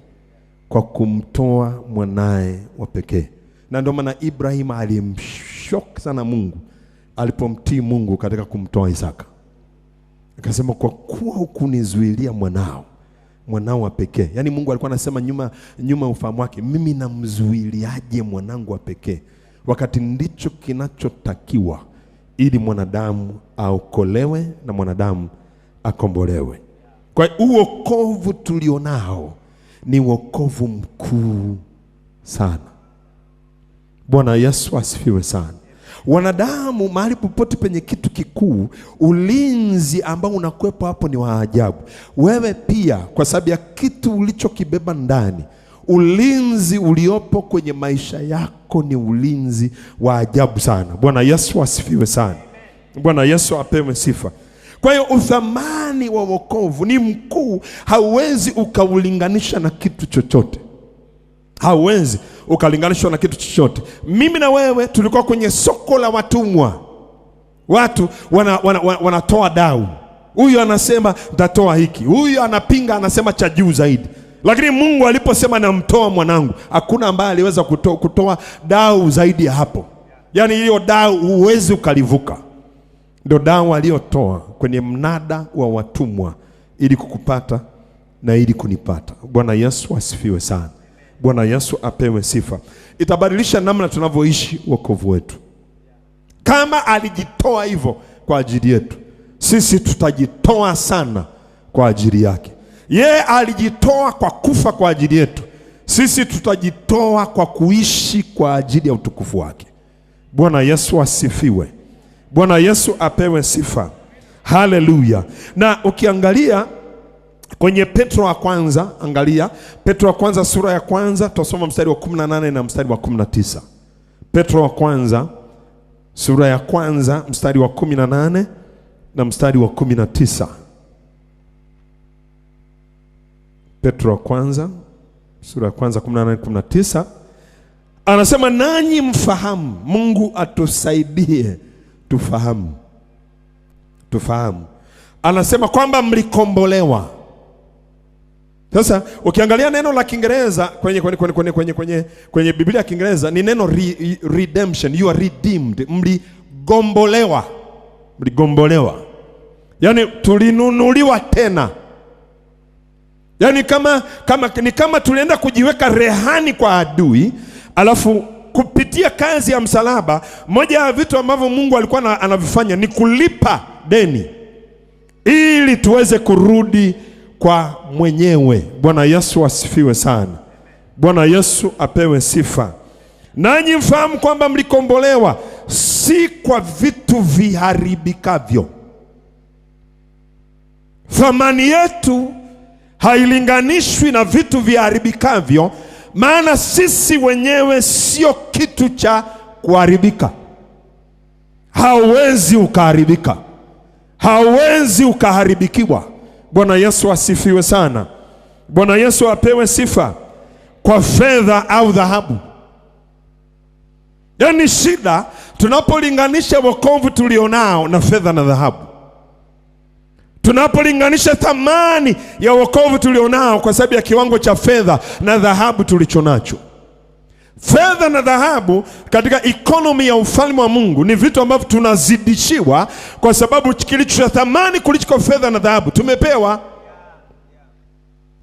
kwa kumtoa mwanae wa pekee. Na ndio maana Ibrahim alimshock sana Mungu alipomtii Mungu katika kumtoa Isaka. Akasema, kwa kuwa hukunizuilia mwanao wa pekee. Yaani Mungu alikuwa anasema nyuma ufahamu wake, mimi namzuiliaje mwanangu wa pekee, wakati ndicho kinachotakiwa ili mwanadamu aokolewe na mwanadamu akombolewe. Kwa hiyo wokovu tulionao ni wokovu mkuu sana. Bwana Yesu asifiwe sana. Wanadamu mahali popote penye kitu kikuu, ulinzi ambao unakuwepo hapo ni wa ajabu. Wewe pia kwa sababu ya kitu ulichokibeba ndani, ulinzi uliopo kwenye maisha yako ni ulinzi wa ajabu sana. Bwana Yesu asifiwe sana. Bwana Yesu apewe sifa. Kwa hiyo uthamani wa wokovu ni mkuu, hauwezi ukaulinganisha na kitu chochote. Hauwezi ukalinganishwa na kitu chochote. Mimi na wewe tulikuwa kwenye soko la watumwa. Watu wanatoa dau. Huyu anasema nitatoa hiki, huyu anapinga anasema cha juu zaidi. Lakini Mungu aliposema namtoa mwanangu, hakuna ambaye aliweza kutoa dau zaidi ya hapo. Yaani hiyo dau huwezi ukalivuka. Ndio dau aliyotoa kwenye mnada wa watumwa ili kukupata na ili kunipata. Bwana Yesu asifiwe sana. Bwana Yesu apewe sifa. Itabadilisha namna tunavyoishi wokovu wetu. Kama alijitoa hivyo kwa ajili yetu, sisi tutajitoa sana kwa ajili yake. Yeye alijitoa kwa kufa kwa ajili yetu, sisi tutajitoa kwa kuishi kwa ajili ya utukufu wake. Bwana Yesu asifiwe. Bwana Yesu apewe sifa. Haleluya. Na ukiangalia kwenye Petro wa kwanza, angalia Petro wa kwanza sura ya kwanza, tutasoma mstari wa 18 na mstari wa 19. Petro wa kwanza sura ya kwanza mstari wa 18 na mstari wa 19. Petro wa kwanza sura ya kwanza 18-19 anasema, nanyi mfahamu. Mungu atusaidie tufahamu. Anasema kwamba mlikombolewa. Sasa ukiangalia neno la Kiingereza kwenye Biblia ya Kiingereza ni neno redemption. You are redeemed. Mligombolewa. Yaani tulinunuliwa tena. Yaani kama tulienda kujiweka rehani kwa adui, alafu kupitia kazi ya msalaba, moja ya vitu ambavyo Mungu alikuwa anavifanya ni kulipa deni ili tuweze kurudi kwa mwenyewe. Bwana Yesu asifiwe sana. Bwana Yesu apewe sifa. Nanyi mfahamu kwamba mlikombolewa si kwa vitu viharibikavyo. Thamani yetu hailinganishwi na vitu viharibikavyo, maana sisi wenyewe sio kitu cha kuharibika. Hauwezi ukaharibika, hauwezi ukaharibikiwa. Bwana Yesu asifiwe sana. Bwana Yesu apewe sifa. Kwa fedha au dhahabu. Yaani shida tunapolinganisha wokovu tulionao na fedha na dhahabu. Tunapolinganisha thamani ya wokovu tulionao kwa sababu ya kiwango cha fedha na dhahabu tulichonacho. Fedha na dhahabu katika economy ya ufalme wa Mungu ni vitu ambavyo tunazidishiwa, kwa sababu kilicho cha thamani kuliko fedha na dhahabu tumepewa.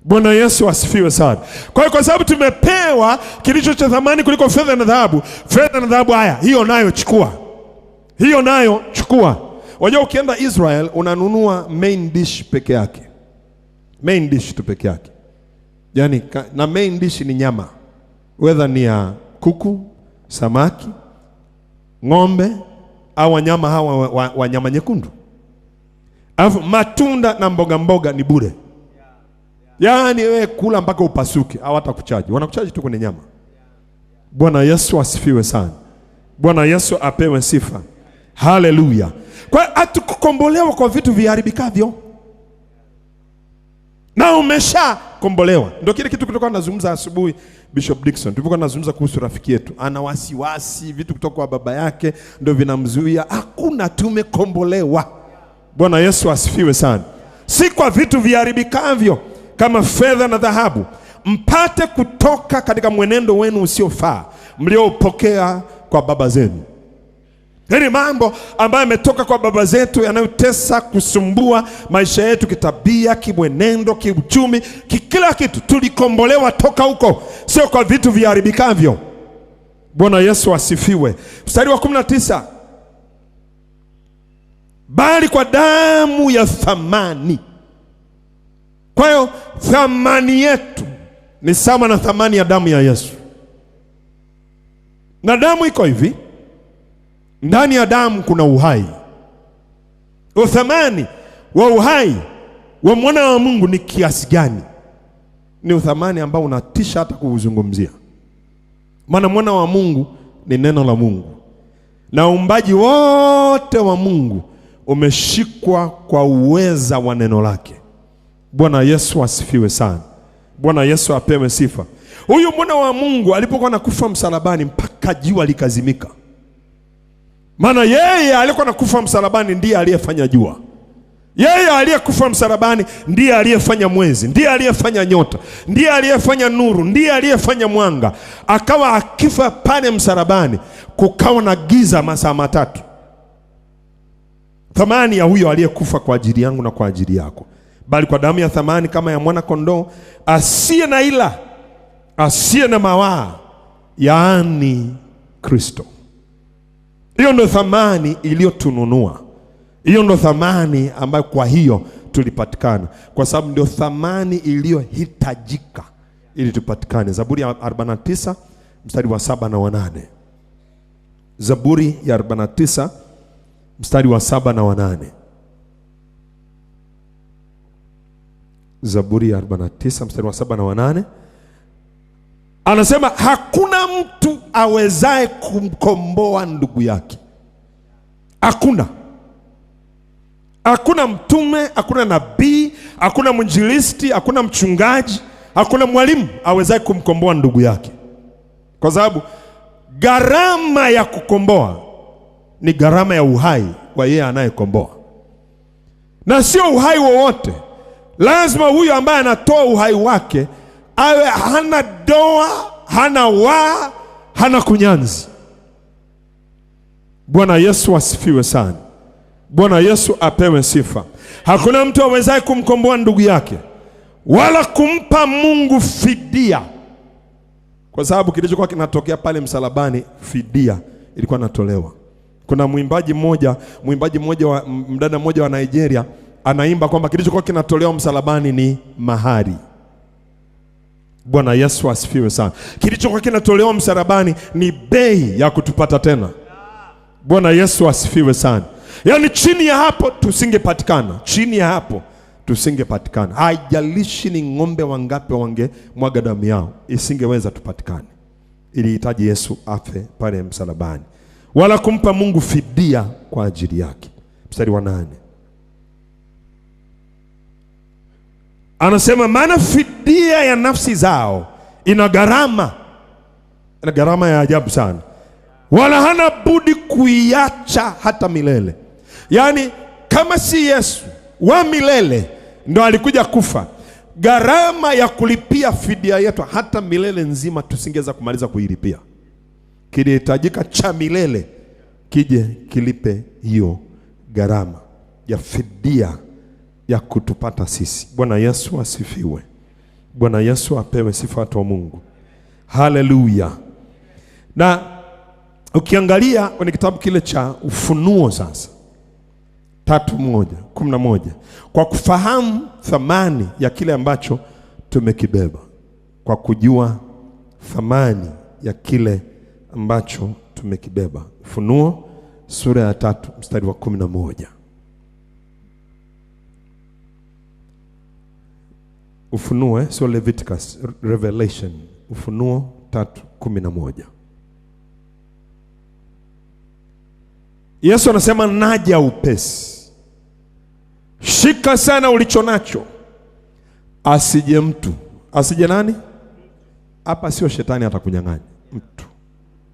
Bwana Yesu asifiwe sana. Kwa hiyo kwa sababu tumepewa kilicho cha thamani kuliko fedha na dhahabu, fedha na dhahabu haya, hiyo nayo chukua. Hiyo nayo chukua. Wajua ukienda Israel unanunua main dish peke yake. Main dish tu peke yake. Yaani na main dish ni nyama. Whether ni ya kuku, samaki, ng'ombe au wanyama hawa wa nyama nyekundu. Alafu matunda na mboga mboga ni bure. Yaani wewe kula mpaka upasuke, hawatakuchaji. Wanakuchaji tu kwenye nyama. Bwana Yesu asifiwe sana. Bwana Yesu apewe sifa. Haleluya. Kwa hiyo hatukukombolewa kwa vitu viharibikavyo. Na umeshakombolewa. Ndio kile kitu kutoka nazungumza asubuhi Bishop Dickson. Tulipokuwa nazungumza kuhusu rafiki yetu. Ana wasiwasi, vitu kutoka kwa baba yake ndio vinamzuia. Hakuna, tumekombolewa. Bwana Yesu asifiwe sana. Si kwa vitu viharibikavyo kama fedha na dhahabu, mpate kutoka katika mwenendo wenu usiofaa mliopokea kwa baba zenu. Hili mambo ambayo yametoka kwa baba zetu yanayotesa kusumbua maisha yetu kitabia, kimwenendo, kiuchumi, kila kitu, tulikombolewa toka huko, sio kwa vitu viharibikavyo. Bwana Yesu asifiwe. Mstari wa 19. Bali kwa damu ya thamani. Kwa hiyo thamani yetu ni sawa na thamani ya damu ya Yesu. Na damu iko hivi, ndani ya damu kuna uhai. Uthamani wa uhai wa mwana wa Mungu ni kiasi gani? Ni uthamani ambao unatisha hata kuuzungumzia. Maana mwana wa Mungu ni neno la Mungu. Na uumbaji wote wa Mungu umeshikwa kwa uweza wa neno lake. Bwana Yesu asifiwe sana. Bwana Yesu apewe sifa. Huyu mwana wa Mungu alipokuwa anakufa msalabani mpaka jua likazimika. Maana yeye alikuwa anakufa msalabani ndiye aliyefanya jua. Yeye aliyekufa msalabani ndiye aliyefanya mwezi, ndiye aliyefanya nyota, ndiye aliyefanya nuru, ndiye aliyefanya mwanga. Akawa akifa pale msalabani, kukawa na giza masaa 3. Thamani ya huyo aliyekufa kwa ajili yangu na kwa ajili yako. Bali kwa damu ya thamani kama ya mwana kondoo asiye na ila, asiye na mawaa, yaani Kristo. Hiyo ndo thamani iliyotununua. Hiyo ndo thamani ambayo kwa hiyo tulipatikana. Kwa sababu ndio thamani iliyohitajika ili tupatikane. Zaburi ya 49 mstari wa 7 na wa 8. Zaburi ya 49 mstari wa 7 na wa 8. Zaburi ya 49 mstari wa 7 na wa 8. Anasema hakuna mtu awezaye kumkomboa ndugu yake. Hakuna. Hakuna mtume, hakuna nabii, hakuna mwinjilisti, hakuna mchungaji, hakuna mwalimu awezaye kumkomboa ndugu yake. Kwa sababu gharama ya kukomboa ni gharama ya uhai wa yeye anayekomboa. Na sio uhai wowote. Lazima huyo ambaye anatoa uhai wake awe hana doa, hana waa, hana kunyanzi. Bwana Yesu asifiwe sana. Bwana Yesu apewe sifa. Hakuna mtu awezaye kumkomboa ndugu yake wala kumpa Mungu fidia. Kwa sababu kilichokuwa kinatokea pale msalabani, fidia ilikuwa natolewa. Kuna mwimbaji mmoja mdada mmoja wa Nigeria anaimba kwamba kilichokuwa kinatolewa msalabani ni mahari. Bwana Yesu asifiwe sana. Kilichokuwa kinatolewa msalabani ni bei ya kutupata tena. Bwana Yesu asifiwe sana. Yaani chini ya hapo tusingepatikana. Chini ya hapo tusingepatikana. Haijalishi ni ng'ombe wangapi wange mwaga damu yao, isingeweza tupatikane. Ilihitaji Yesu afe pale msalabani. Wala kumpa Mungu fidia kwa ajili yake. Mstari wa 8. Anasema maana fidia ya nafsi zao ina gharama. Ina gharama ya ajabu sana. Wala hana budi kuiacha hata milele. Yaani kama si Yesu wa milele ndo alikuja kufa, gharama ya kulipia fidia yetu hata milele nzima tusingeweza kumaliza kuilipia. Kilihitajika cha milele kije kilipe hiyo gharama ya fidia ya kutupata sisi. Bwana Yesu asifiwe. Bwana Yesu apewe sifa wa Mungu. Haleluya. Na ukiangalia kwenye kitabu kile cha Ufunuo sasa 3:11, kwa kufahamu thamani ya kile ambacho tumekibeba, kwa kujua thamani ya kile ambacho tumekibeba. Ufunuo sura ya 3 mstari wa 11. Ufunuo sio Leviticus, Revelation. Ufunuo 3:11. Yesu anasema naja upesi. Shika sana ulicho nacho, asije mtu. Asije nani? Hapa sio shetani atakunyang'anya.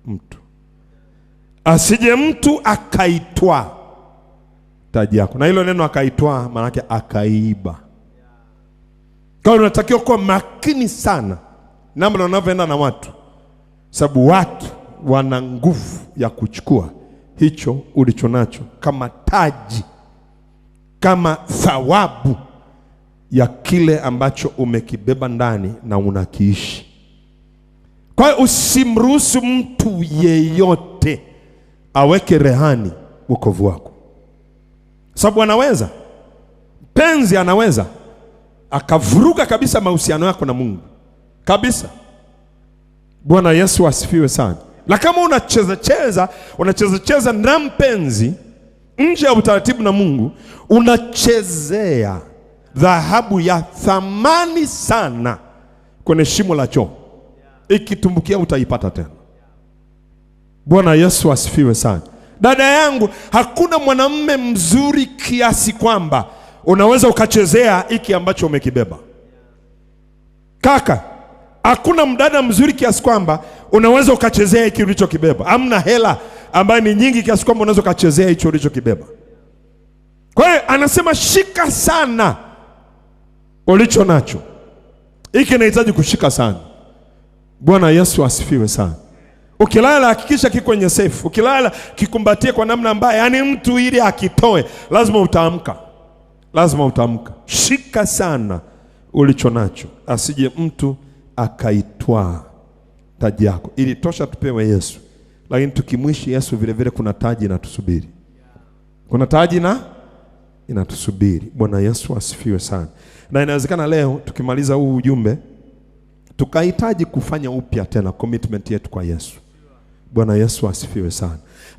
Mtu. Asije mtu akaitwa taji yako. Na hilo neno akaitwa maana yake akaiba. Kwa hiyo unatakiwa kuwa makini sana namna unavyoenda na watu, sababu watu wana nguvu ya kuchukua hicho ulicho nacho kama taji, kama thawabu ya kile ambacho umekibeba ndani na unakiishi. Kwa hiyo usimruhusu mtu yeyote aweke rehani wokovu wako, sababu anaweza, penzi anaweza akavuruga kabisa mahusiano yako na Mungu kabisa. Bwana Yesu asifiwe sana. Na kama unacheza na mpenzi nje ya utaratibu na Mungu, unachezea dhahabu ya thamani sana kwenye shimo la choo. Ikitumbukia utaipata tena. Bwana Yesu asifiwe sana. Dada yangu, hakuna mwanamume mzuri kiasi kwamba unaweza ukachezea hiki ambacho umekibeba. Kaka, hakuna mdada mzuri kiasi kwamba unaweza ukachezea hiki ulichokibeba. Hamna hela ambayo ni nyingi kiasi kwamba unaweza ukachezea hicho ulichokibeba. Kwa hiyo anasema shika sana ulicho nacho. Hiki inahitaji kushika sana. Bwana Yesu asifiwe sana. Ukilala hakikisha kiko kwenye safe. Ukilala kikumbatie kwa namna ambayo yani mtu ili akitoe lazima utaamka. Lazima utaamka. Shika sana ulicho nacho, asije mtu akaitwaa taji yako. Ili tosha tupewe Yesu, lakini tukimwishi Yesu vile vile kuna taji inatusubiri. Kuna taji inatusubiri. Bwana Yesu asifiwe sana. Na inawezekana leo tukimaliza huu ujumbe tukahitaji kufanya upya tena commitment yetu kwa Yesu. Bwana Yesu asifiwe sana.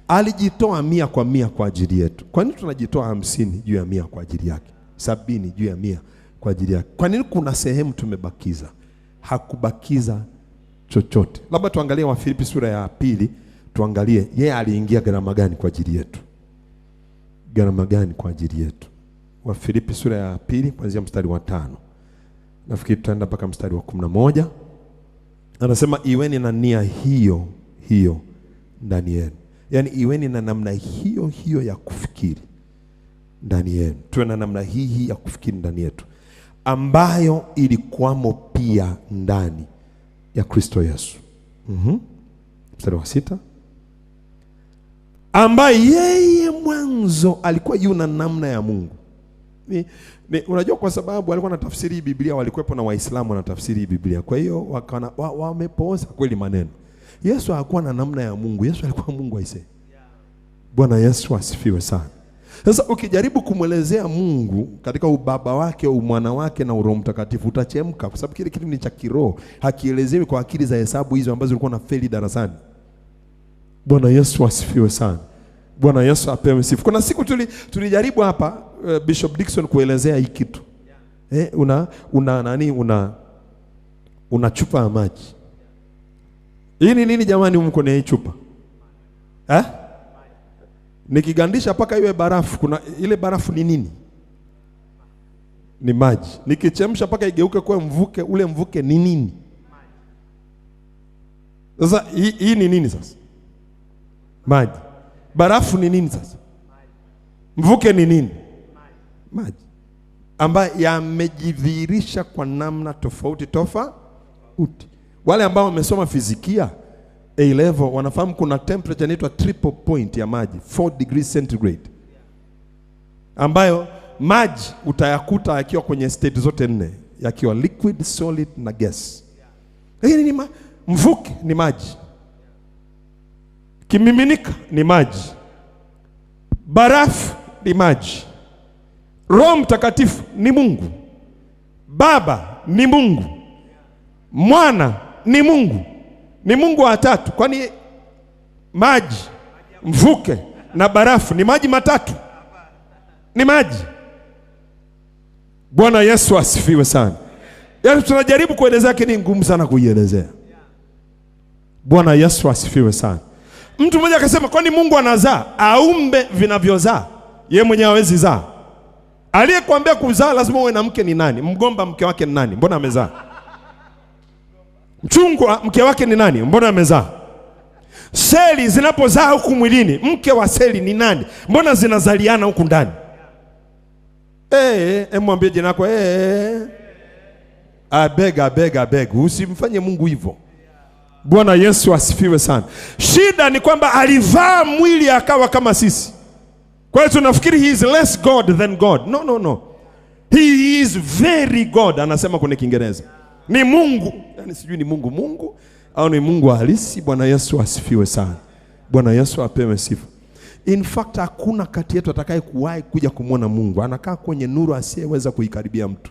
Alijitoa 100% kwa ajili yetu. Kwa nini tunajitoa 50 juu ya 100 kwa ajili yake? 70 juu ya 100 kwa ajili yake. Kwa nini kuna sehemu tumebakiza? Hakubakiza chochote. Labda tuangalie Wafilipi sura ya 2, tuangalie yeye aliingia gharama gani kwa ajili yetu. Gharama gani kwa ajili yetu? Wafilipi sura ya 2 kuanzia mstari wa 5. Nafikiri tutaenda mpaka mstari wa 11. Anasema iweni na nia hiyo ndani yenu. Yaani iweni na namna hiyo ya kufikiri ndani yenu. Tuwe na namna hii ya kufikiri ndani yetu, ambayo ilikuwamo pia ndani ya Kristo Yesu. Mstari wa 6. Ambaye yeye mwanzo alikuwa yuna namna ya Mungu. Unajua kwa sababu alikuwa anatafsiri Biblia, walikuwepo na Waislamu wanatafsiri Biblia. Kwa hiyo wamepooza kweli maneno. Yesu hakuwa na namna ya Mungu. Yesu alikuwa Mungu aisee. Bwana Yesu asifiwe sana. Sasa ukijaribu kumwelezea Mungu katika ubaba wake, umwana wake na Roho Mtakatifu utachemka, kwa sababu kile kitu ni cha kiroho, hakielezewi kwa akili za hesabu hizo ambazo ulikuwa na feli darasani. Bwana Yesu asifiwe sana. Bwana Yesu apewe sifa. Kuna siku tulijaribu hapa Bishop Dickson kuelezea hii kitu. Una chupa ya maji. Hii ni nini jamani mko na hii chupa? Nikigandisha paka iwe barafu, kuna ile barafu ni nini? Ni maji. Nikichemsha paka igeuke kwa mvuke, ule mvuke ni nini? Sasa hii ni nini sasa? Maji. Barafu ni nini sasa? Mvuke ni nini? Maji. Ambayo yamejidhihirisha kwa namna tofauti. Wale ambao wamesoma fizikia A level wanafahamu kuna temperature inaitwa triple point ya maji, 4 degrees centigrade, ambayo maji utayakuta yakiwa kwenye state zote 4. yakiwa liquid, solid na gas. Lakini ni mvuke ni maji, kimiminika ni maji, barafu ni maji, Roho Mtakatifu ni Mungu, Baba ni Mungu, Mwana ni Mungu, ni Mungu wa tatu. Kwani maji, mvuke na barafu ni maji matatu? Ni maji. Bwana Yesu asifiwe sana. Yaani tunajaribu kuelezea, lakini ngumu sana kuielezea. Bwana Yesu asifiwe sana. Mtu mmoja akasema, kwani Mungu anazaa? Aumbe vinavyozaa, yeye mwenyewe hawezi zaa. Aliyekwambia kuzaa lazima uwe na mke ni nani? Mgomba mke wake ni nani? Mbona amezaa? Mchungwa mke wake ni nani? Mbona amezaa? Seli zinapozaa huku mwilini, mke wa seli ni nani? Mbona zinazaliana huku ndani? Mwambie jina lako, abeg, usimfanye Mungu hivyo. Bwana Yesu asifiwe sana. Shida ni kwamba alivaa mwili akawa kama sisi. Kwa hiyo tunafikiri he is less God than God. No. He is very God, anasema kwenye Kiingereza. Ni Mungu. Yaani sijui ni Mungu au ni Mungu halisi. Bwana Yesu asifiwe sana. Bwana Yesu apewe sifa. In fact, hakuna kati yetu atakaye kuwahi kuja kumwona Mungu. Anakaa kwenye nuru asiyeweza kuikaribia mtu.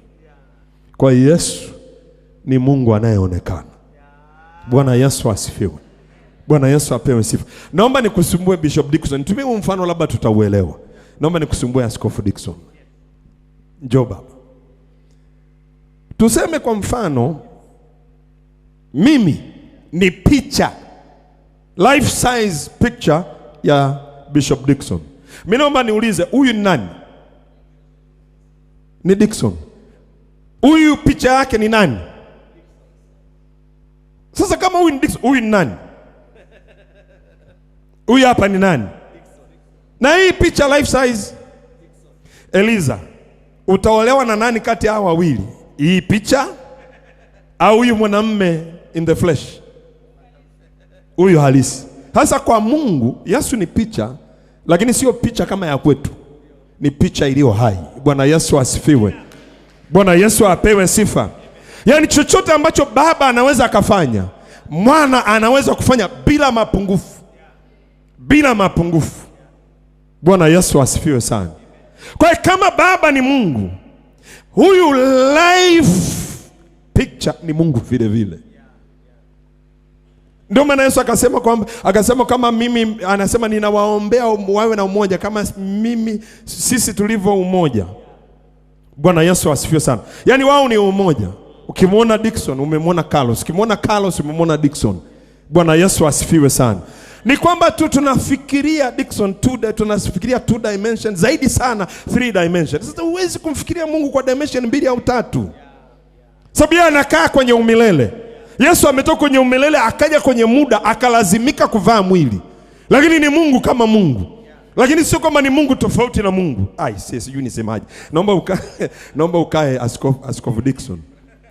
Kwa Yesu ni Mungu anayeonekana. Bwana Yesu asifiwe. Bwana Yesu apewe sifa. Naomba nikusumbue Bishop Dickson. Nitumie mfano labda tutauelewa. Naomba nikusumbue Askofu Dickson. Njoo baba. Tuseme kwa mfano mimi ni picha, life size picture ya Bishop Dickson. Mimi naomba niulize, huyu ni nani? Ni Dickson. Huyu picha yake ni nani? Sasa kama huyu ni Dickson, huyu ni nani? Huyu hapa ni nani? Na hii picha life size. Eliza, utaolewa na nani kati ya hao wawili? Hii picha au huyu mwanamume in the flesh? Huyu halisi. Sasa kwa Mungu, Yesu ni picha, lakini sio picha kama ya kwetu. Ni picha iliyo hai. Bwana Yesu asifiwe. Bwana Yesu apewe sifa. Yaani chochote ambacho Baba anaweza akafanya, Mwana anaweza kufanya bila mapungufu. Bila mapungufu. Bwana Yesu asifiwe sana. Kwa hiyo kama Baba ni Mungu, huyu life picture ni Mungu vile vile. Ndio maana Yesu akasema kama mimi, anasema ninawaombea wawe na umoja kama sisi tulivyo umoja. Bwana Yesu asifiwe sana. Yaani wao ni umoja. Ukimwona Dickson umemwona Carlos, ukimwona Carlos umemwona Dickson. Bwana Yesu asifiwe sana. Ni kwamba tu tunafikiria Dickson tunafikiria 2 dimensions zaidi sana 3 dimensions. Sasa huwezi kumfikiria Mungu kwa dimension 2 au 3. Sababu yeye anakaa kwenye umilele. Yesu ametoka kwenye umilele akaja kwenye muda, akalazimika kuvaa mwili. Lakini ni Mungu kama Mungu. Lakini sio kama ni Mungu tofauti na Mungu. Sijui nisemaje. Naomba ukae Askofu Dickson.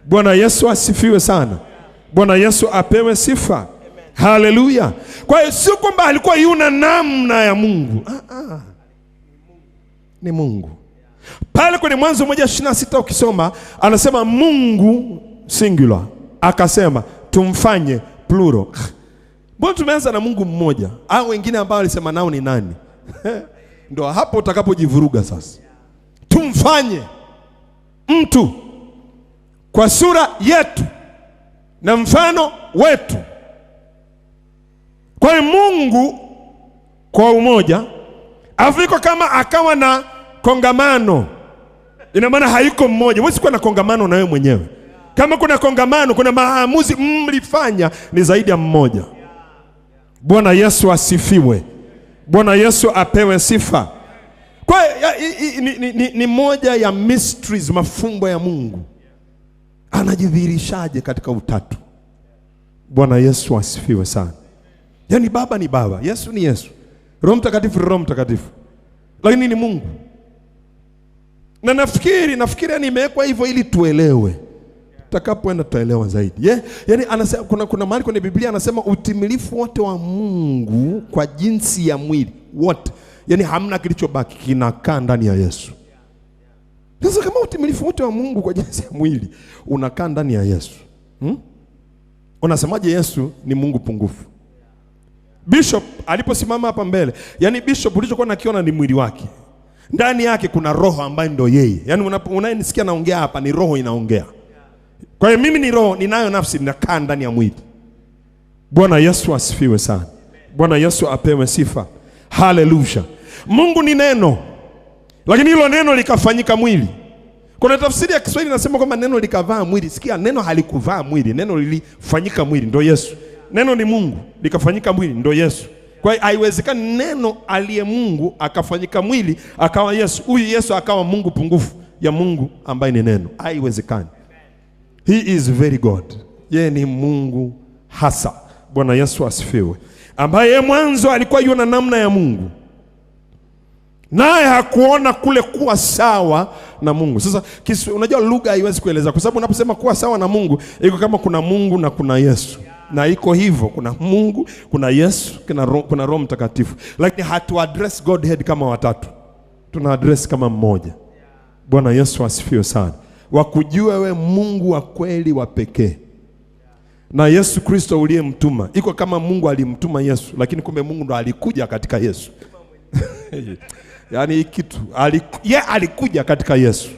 Bwana Yesu asifiwe sana. Bwana Yesu apewe sifa. Haleluya. Kwa hiyo sio kwamba alikuwa yuna namna ya Mungu. Ni Mungu. Pale kwenye Mwanzo 1:26 ukisoma, anasema Mungu singular. Akasema tumfanye plural. Mbona tumeanza na Mungu mmoja? Hao wengine ambao alisema nao ni nani? Ndio hapo utakapojivuruga sasa. Tumfanye mtu kwa sura yetu na mfano wetu. Kwa hiyo Mungu kwa umoja, afiko kama akawa na kongamano. Ina maana haiko mmoja. Wewe sikuwa na kongamano na wewe mwenyewe. Kama kuna kongamano, kuna maamuzi mlifanya, ni zaidi ya mmoja. Bwana Yesu asifiwe. Bwana Yesu apewe sifa. Kwa ni moja ya mysteries, mafumbo ya Mungu. Anajidhihirishaje katika utatu? Bwana Yesu asifiwe sana. Yaani Baba ni Baba, Yesu ni Yesu, Roho Mtakatifu Roho Mtakatifu, lakini ni Mungu. Na nafikiri nimewekwa hivyo ili tuelewe. Tutakapoenda tutaelewa zaidi. Yaani anasema kuna mahali kwenye Biblia anasema utimilifu wote wa Mungu kwa jinsi ya mwili wote. Yaani hamna kilichobaki, kinakaa ndani ya Yesu. Sasa kama utimilifu wote wa Mungu kwa jinsi ya mwili unakaa ndani ya Yesu. Unasemaje Yesu ni Mungu pungufu? Bishop aliposimama hapa mbele, yani bishop ulichokuwa nakiona ni mwili wake. Ndani yake kuna roho ambaye ndio yeye. Yani unayenisikia naongea hapa ni roho inaongea. Kwa hiyo mimi ni roho, ninayo nafsi, ninakaa ndani ya mwili. Bwana Yesu asifiwe sana. Bwana Yesu apewe sifa. Hallelujah. Mungu ni neno, lakini hilo neno likafanyika mwili. Kuna tafsiri ya Kiswahili inasema kwamba neno likavaa mwili. Sikia, neno halikuvaa mwili, neno lilifanyika mwili, ndio Yesu. Neno ni Mungu, likafanyika mwili, ndio Yesu. Kwa hiyo haiwezekani neno aliye Mungu akafanyika mwili akawa Yesu. Huyu Yesu akawa Mungu pungufu ya Mungu ambaye ni neno. Haiwezekani. He is very God. Yeye ni Mungu hasa. Bwana Yesu asifiwe. Ambaye mwanzo alikuwa yuna namna ya Mungu, naye hakuona kule kuwa sawa na Mungu. Sasa unajua lugha haiwezi kueleza, kwa sababu unaposema kuwa sawa na Mungu iko kama kuna Mungu na kuna Yesu. Na iko hivyo, kuna Mungu, kuna Yesu, kuna Roho Mtakatifu. Lakini hatu address Godhead kama watatu. Tuna address kama mmoja. Bwana Yesu asifiwe sana. Wakujua we Mungu wa kweli wa pekee. Na Yesu Kristo uliyemtuma. Iko kama Mungu alimtuma Yesu, lakini kumbe Mungu ndo alikuja katika Yesu. Yani kitu alikuja katika Yesu.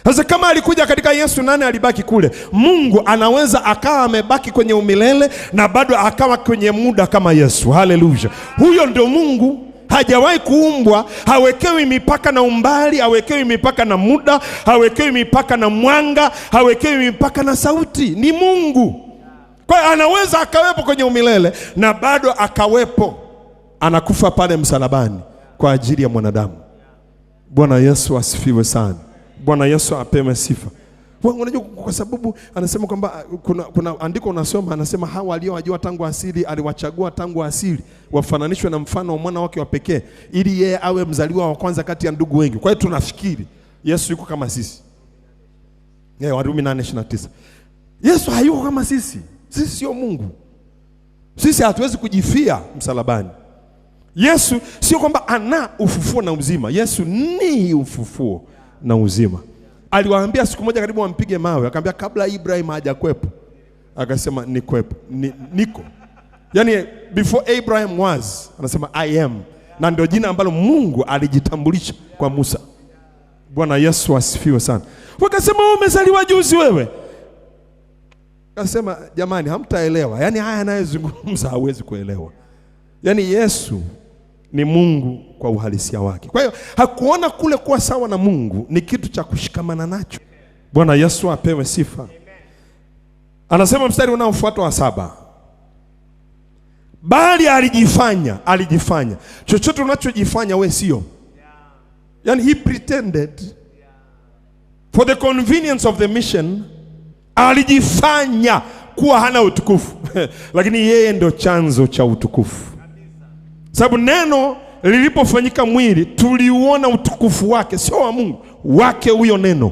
Sasa kama alikuja katika Yesu, nani alibaki kule? Mungu anaweza akawa amebaki kwenye umilele na bado akawa kwenye muda kama Yesu. Hallelujah. Huyo ndio Mungu. Hajawahi kuumbwa, hawekewi mipaka na umbali, hawekewi mipaka na muda, hawekewi mipaka na mwanga, hawekewi mipaka na sauti. Ni Mungu. Kwa hiyo anaweza akawepo kwenye umilele na bado akawepo, anakufa pale msalabani kwa ajili ya mwanadamu. Bwana Yesu asifiwe sana. Bwana Yesu apewe sifa. Unajua kwa sababu anasema kwamba kuna andiko unasoma, anasema hawa aliowajua tangu asili aliwachagua tangu asili wafananishwe na mfano wa mwana wake wa pekee, ili yeye awe mzaliwa wa kwanza kati ya ndugu wengi. Kwa hiyo tunafikiri Yesu yuko kama sisi. Warumi 8:29. Yesu hayuko kama sisi. Sisi sio Mungu. Sisi hatuwezi kujifia msalabani. Yesu sio kwamba ana ufufuo na uzima. Yesu ni ufufuo na uzima. Aliwaambia siku moja karibu wampige mawe, akamwambia kabla Ibrahim hajakwepo, akasema niko. Yani before Abraham was, anasema I am. Na ndio jina ambalo Mungu alijitambulisha kwa Musa. Bwana Yesu asifiwe sana. Wakasema wewe umezaliwa juzi wewe. Akasema jamani hamtaelewa. Yani haya anayezungumza hawezi kuelewa. Yani Yesu ni Mungu kwa uhalisia wake. Kwa hiyo hakuona kule kuwa sawa na Mungu ni kitu cha kushikamana nacho. Bwana Yesu apewe sifa. Anasema mstari unaofuata wa 7. Bali alijifanya. Chochote unachojifanya we sio. Yani he pretended for the convenience of the mission. Alijifanya kuwa hana utukufu. Lakini yeye ndio chanzo cha utukufu. Sababu neno lilipofanyika mwili tuliuona utukufu wake, sio wa Mungu, wake huyo neno.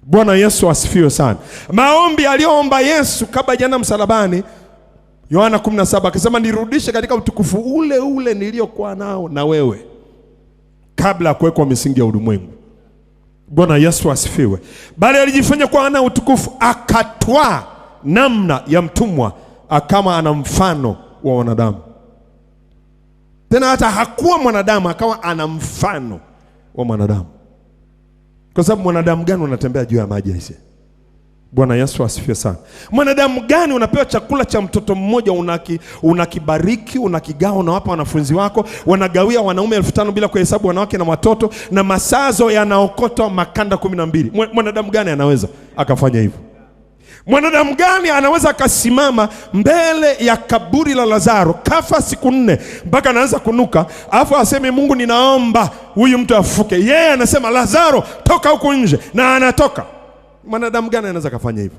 Bwana Yesu asifiwe sana. Maombi aliyoomba Yesu kabla jana msalabani, Yohana 17 akisema nirudishe katika utukufu ule ule niliokuwa nao na wewe kabla kuwekwa misingi ya ulimwengu. Bwana Yesu asifiwe. Bali alijifanya kuwa hana utukufu, akatwaa namna ya mtumwa, akama ana mfano wa wanadamu. Tena hata hakuwa mwanadamu, akawa ana mfano wa mwanadamu. Kwa sababu mwanadamu gani unatembea juu ya maji hizi? Bwana Yesu asifiwe sana. Mwanadamu gani unapewa chakula cha mtoto mmoja unakibariki, unakigawa, unawapa wanafunzi wako, wanagawia wanaume 5,000 bila kuhesabu wanawake na watoto, na masazo yanaokota makanda 12. Mwanadamu gani anaweza akafanya hivyo? Mwanadamu gani anaweza akasimama mbele ya kaburi la Lazaro, kafa siku 4 mpaka anaanza kunuka, alafu aseme Mungu ninaomba huyu mtu afuke? Yeye anasema Lazaro toka huko nje, na anatoka. Mwanadamu gani anaweza kufanya hivyo?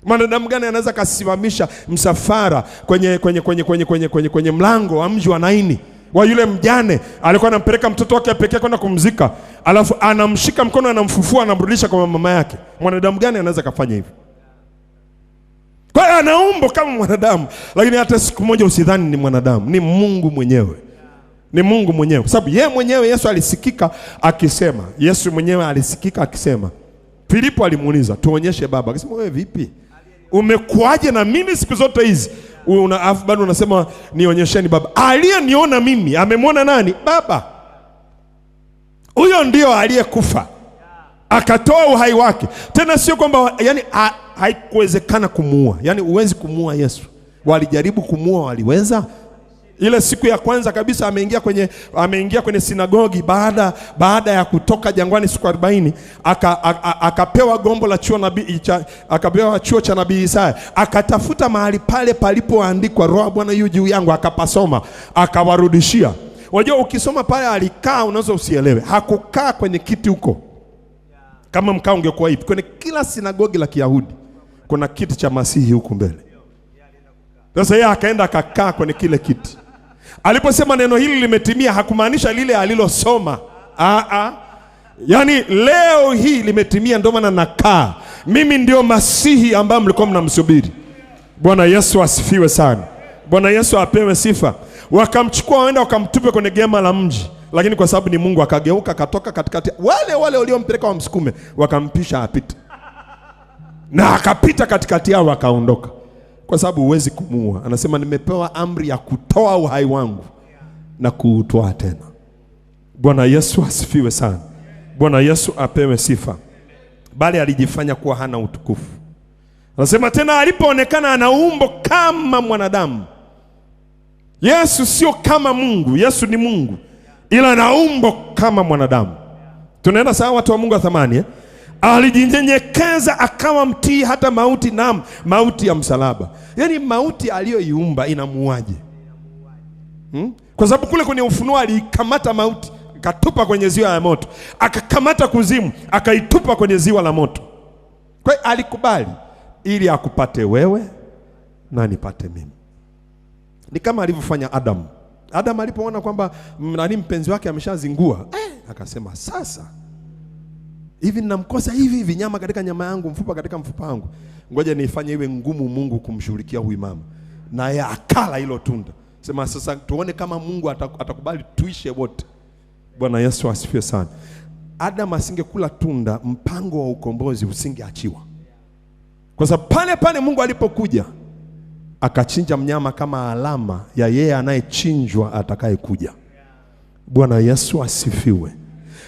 Mwanadamu gani anaweza kasimamisha msafara kwenye mlango wa mji wa Naini wa yule mjane alikuwa anampeleka mtoto wake pekee kwenda kumzika, alafu anamshika mkono, anamfufua, anamrudisha kwa mama yake? Mwanadamu gani anaweza kufanya hivyo? Kwa hiyo anaumbo kama mwanadamu, lakini hata siku moja usidhani ni mwanadamu, ni Mungu mwenyewe. Ni Mungu mwenyewe, kwa sababu yeye mwenyewe Yesu alisikika akisema. Yesu mwenyewe alisikika akisema. Filipo alimuuliza, tuonyeshe Baba. Akasema, wewe vipi? Umekuaje na mimi siku zote hizi? Bado unasema nionyesheni Baba. Aliyeniona mimi amemwona nani? Baba. Huyo ndio aliyekufa akatoa uhai wake. Tena sio kwamba yani haikuwezekana kumuua. Yani huwezi kumuua Yesu. Walijaribu kumuua, waliweza? Ile siku ya kwanza kabisa ameingia kwenye sinagogi baada ya kutoka jangwani siku 40, akapewa gombo la akapewa chuo cha nabii Isaya, akatafuta mahali pale palipoandikwa Roho Bwana yu juu yangu, akapasoma, akawarudishia. Unajua ukisoma pale alikaa unaweza usielewe. Hakukaa kwenye kiti huko. Kama mkao ungekuwa hivi, kwenye kila sinagogi la Kiyahudi kuna kiti cha Masihi huko mbele. Sasa yeye akaenda akakaa kwenye kile kiti. Aliposema neno hili limetimia, hakumaanisha lile alilosoma. Yani leo hii limetimia, ndio maana nakaa. Mimi ndio Masihi ambaye mlikuwa mnamsubiri. Bwana Yesu asifiwe sana. Bwana Yesu apewe sifa. Wakamchukua waenda wakamtupe kwenye gema la mji, lakini kwa sababu ni Mungu akageuka akatoka katikati. Wale waliompeleka wamsukume wakampisha apite. Na akapita katikati yao akaondoka. Kwa sababu huwezi kumuua. Anasema nimepewa amri ya kutoa uhai wangu na kuutoa tena. Bwana Yesu asifiwe sana. Bwana Yesu apewe sifa. Bali alijifanya kuwa hana utukufu. Anasema tena alipoonekana ana umbo kama mwanadamu. Yesu sio kama Mungu. Yesu ni Mungu, ila ana umbo kama mwanadamu. Tunaenda sawa watu wa Mungu wa thamani, alijinyenyekeza akawa mtii hata mauti, na mauti ya msalaba. Yani mauti aliyoiumba inamuaje? Kwa sababu kule kwenye Ufunuo alikamata mauti, akatupa kwenye ziwa la moto. Akakamata kuzimu, akaitupa kwenye ziwa la moto. Kwa hiyo alikubali ili akupate wewe na nipate mimi. Ni kama alivyofanya Adam. Adam alipoona kwamba mpenzi wake ameshazingua, akasema sasa hivi ninamkosa hivi nyama katika nyama yangu, mfupa katika mfupa wangu, ngoja niifanye iwe ngumu Mungu kumshughulikia huyu mama. Na yeye akala hilo tunda. Sema sasa tuone kama Mungu atakubali tuishe wote. Bwana Yesu asifiwe sana. Adam asingekula tunda, mpango wa ukombozi usingeachiwa. Kwa sababu pale Mungu alipokuja akachinja mnyama kama alama ya yeye anayechinjwa atakayekuja. Bwana Yesu asifiwe.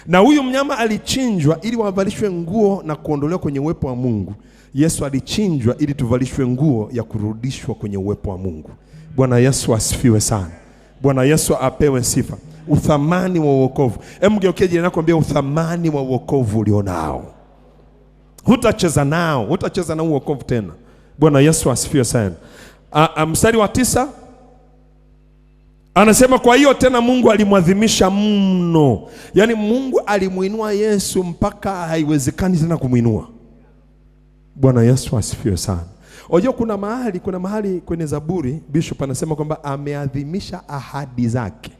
Na huyu mnyama alichinjwa ili wavalishwe nguo na kuondolewa kwenye uwepo wa Mungu. Yesu alichinjwa ili tuvalishwe nguo ya kurudishwa kwenye uwepo wa Mungu. Bwana Yesu asifiwe sana. Bwana Yesu apewe sifa. Uthamani wa wokovu. Mgeukie jirani yako mwambie uthamani wa wokovu ulionao. Hutacheza nao, hutacheza na wokovu tena. Bwana Yesu asifiwe sana. Mstari wa 9 anasema kwa hiyo tena Mungu alimwadhimisha mno. Yani Mungu alimuinua Yesu mpaka haiwezekani tena kumuinua. Bwana Yesu asifiwe sana. Unajua kuna mahali kwenye Zaburi Bishop anasema kwamba ameadhimisha ahadi zake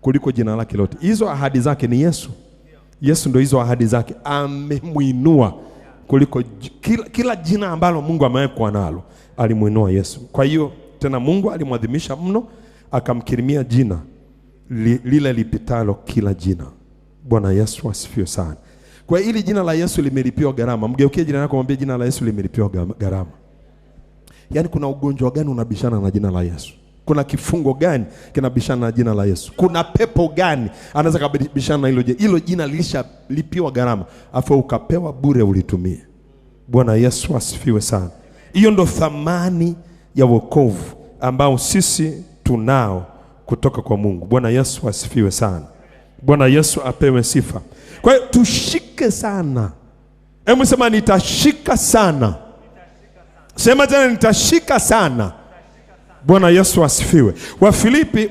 kuliko jina lake lote. Hizo ahadi zake ni Yesu. Yesu ndio hizo ahadi zake. Amemuinua kuliko kila jina ambalo Mungu amewekwa nalo. Alimuinua Yesu. Kwa hiyo tena Mungu alimwadhimisha mno, akamkirimia jina lile lipitalo kila jina. Bwana Yesu asifiwe sana. Kwa hiyo hili jina la Yesu limelipiwa gharama. Mgeukie jirani yako mwambie jina la Yesu limelipiwa gharama. Yaani kuna ugonjwa gani unabishana na jina la Yesu? Kuna kifungo gani kinabishana na jina la Yesu? Kuna pepo gani anaweza kubishana na hilo jina? Hilo jina lilishalipiwa gharama, afu ukapewa bure ulitumie. Bwana Yesu asifiwe sana. Hiyo ndo thamani ya wokovu ambao sisi tunao kutoka kwa Mungu. Bwana Yesu asifiwe sana. Bwana Yesu apewe sifa. Kwa hiyo tushike sana. Hebu sema nitashika sana. Sema tena nitashika sana. Bwana Yesu asifiwe.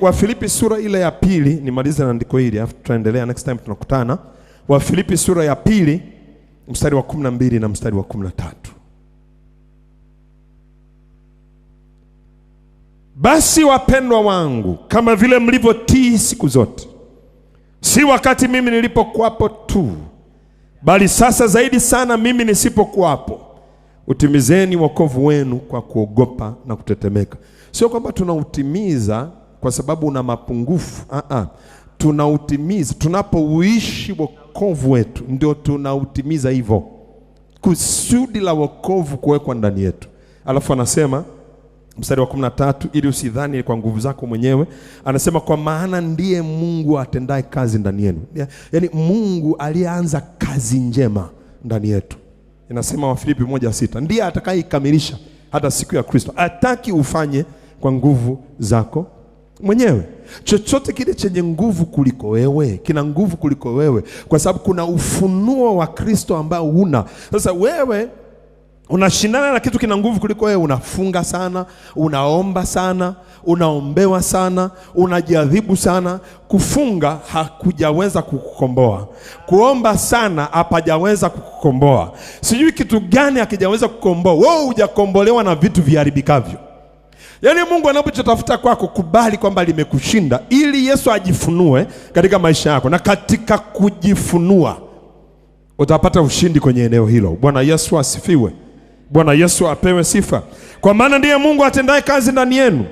Wafilipi sura ile ya 2, nimalize na andiko hili afu tutaendelea next time tunakutana. Wafilipi sura ya 2 mstari wa 12 na mstari wa 13. Basi wapendwa wangu, kama vile mlivyotii siku zote, si wakati mimi nilipokuwapo tu, bali sasa zaidi sana mimi nisipokuwapo, utimizeni wokovu wenu kwa kuogopa na kutetemeka. Sio kwamba tunautimiza kwa sababu una mapungufu. Tunautimiza tunapouishi wokovu wetu, ndio tunautimiza hivyo. Kusudi la wokovu kuwekwa ndani yetu. Alafu anasema mstari wa 13, ili usidhani kwa nguvu zako mwenyewe, anasema kwa maana ndiye Mungu atendaye kazi ndani yenu. Yaani Mungu aliyeanza kazi njema ndani yetu. Inasema Wafilipi 1:6, ndiye atakayeikamilisha hata siku ya Kristo. Hataki ufanye kwa nguvu zako mwenyewe. Chochote kile chenye nguvu kuliko wewe kina nguvu kuliko wewe, kwa sababu kuna ufunuo wa Kristo ambao huna. Sasa wewe unashindana na kitu kina nguvu kuliko wewe. Unafunga sana, unaomba sana, unaombewa sana, unajiadhibu sana. Kufunga hakujaweza kukukomboa. Kuomba sana hapajaweza kukukomboa. Sijui kitu gani hakijaweza kukukomboa. Wewe hujakombolewa na vitu viharibikavyo. Yaani Mungu anapotafuta kwako, kubali kwamba limekushinda ili Yesu ajifunue katika maisha yako, na katika kujifunua utapata ushindi kwenye eneo hilo. Bwana Yesu asifiwe. Bwana Yesu apewe sifa. Kwa maana ndiye Mungu atendaye kazi ndani yenu